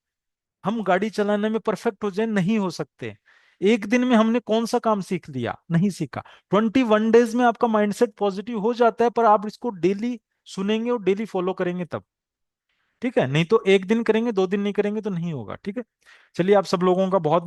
हम गाड़ी चलाने में परफेक्ट हो जाए, नहीं हो सकते। एक दिन में हमने कौन सा काम सीख लिया? नहीं सीखा। 21 डेज में आपका माइंडसेट पॉजिटिव हो जाता है, पर आप इसको डेली सुनेंगे और डेली फॉलो करेंगे तब, ठीक है। नहीं तो एक दिन करेंगे, 2 दिन नहीं करेंगे तो नहीं होगा, ठीक है। चलिए, आप सब लोगों का बहुत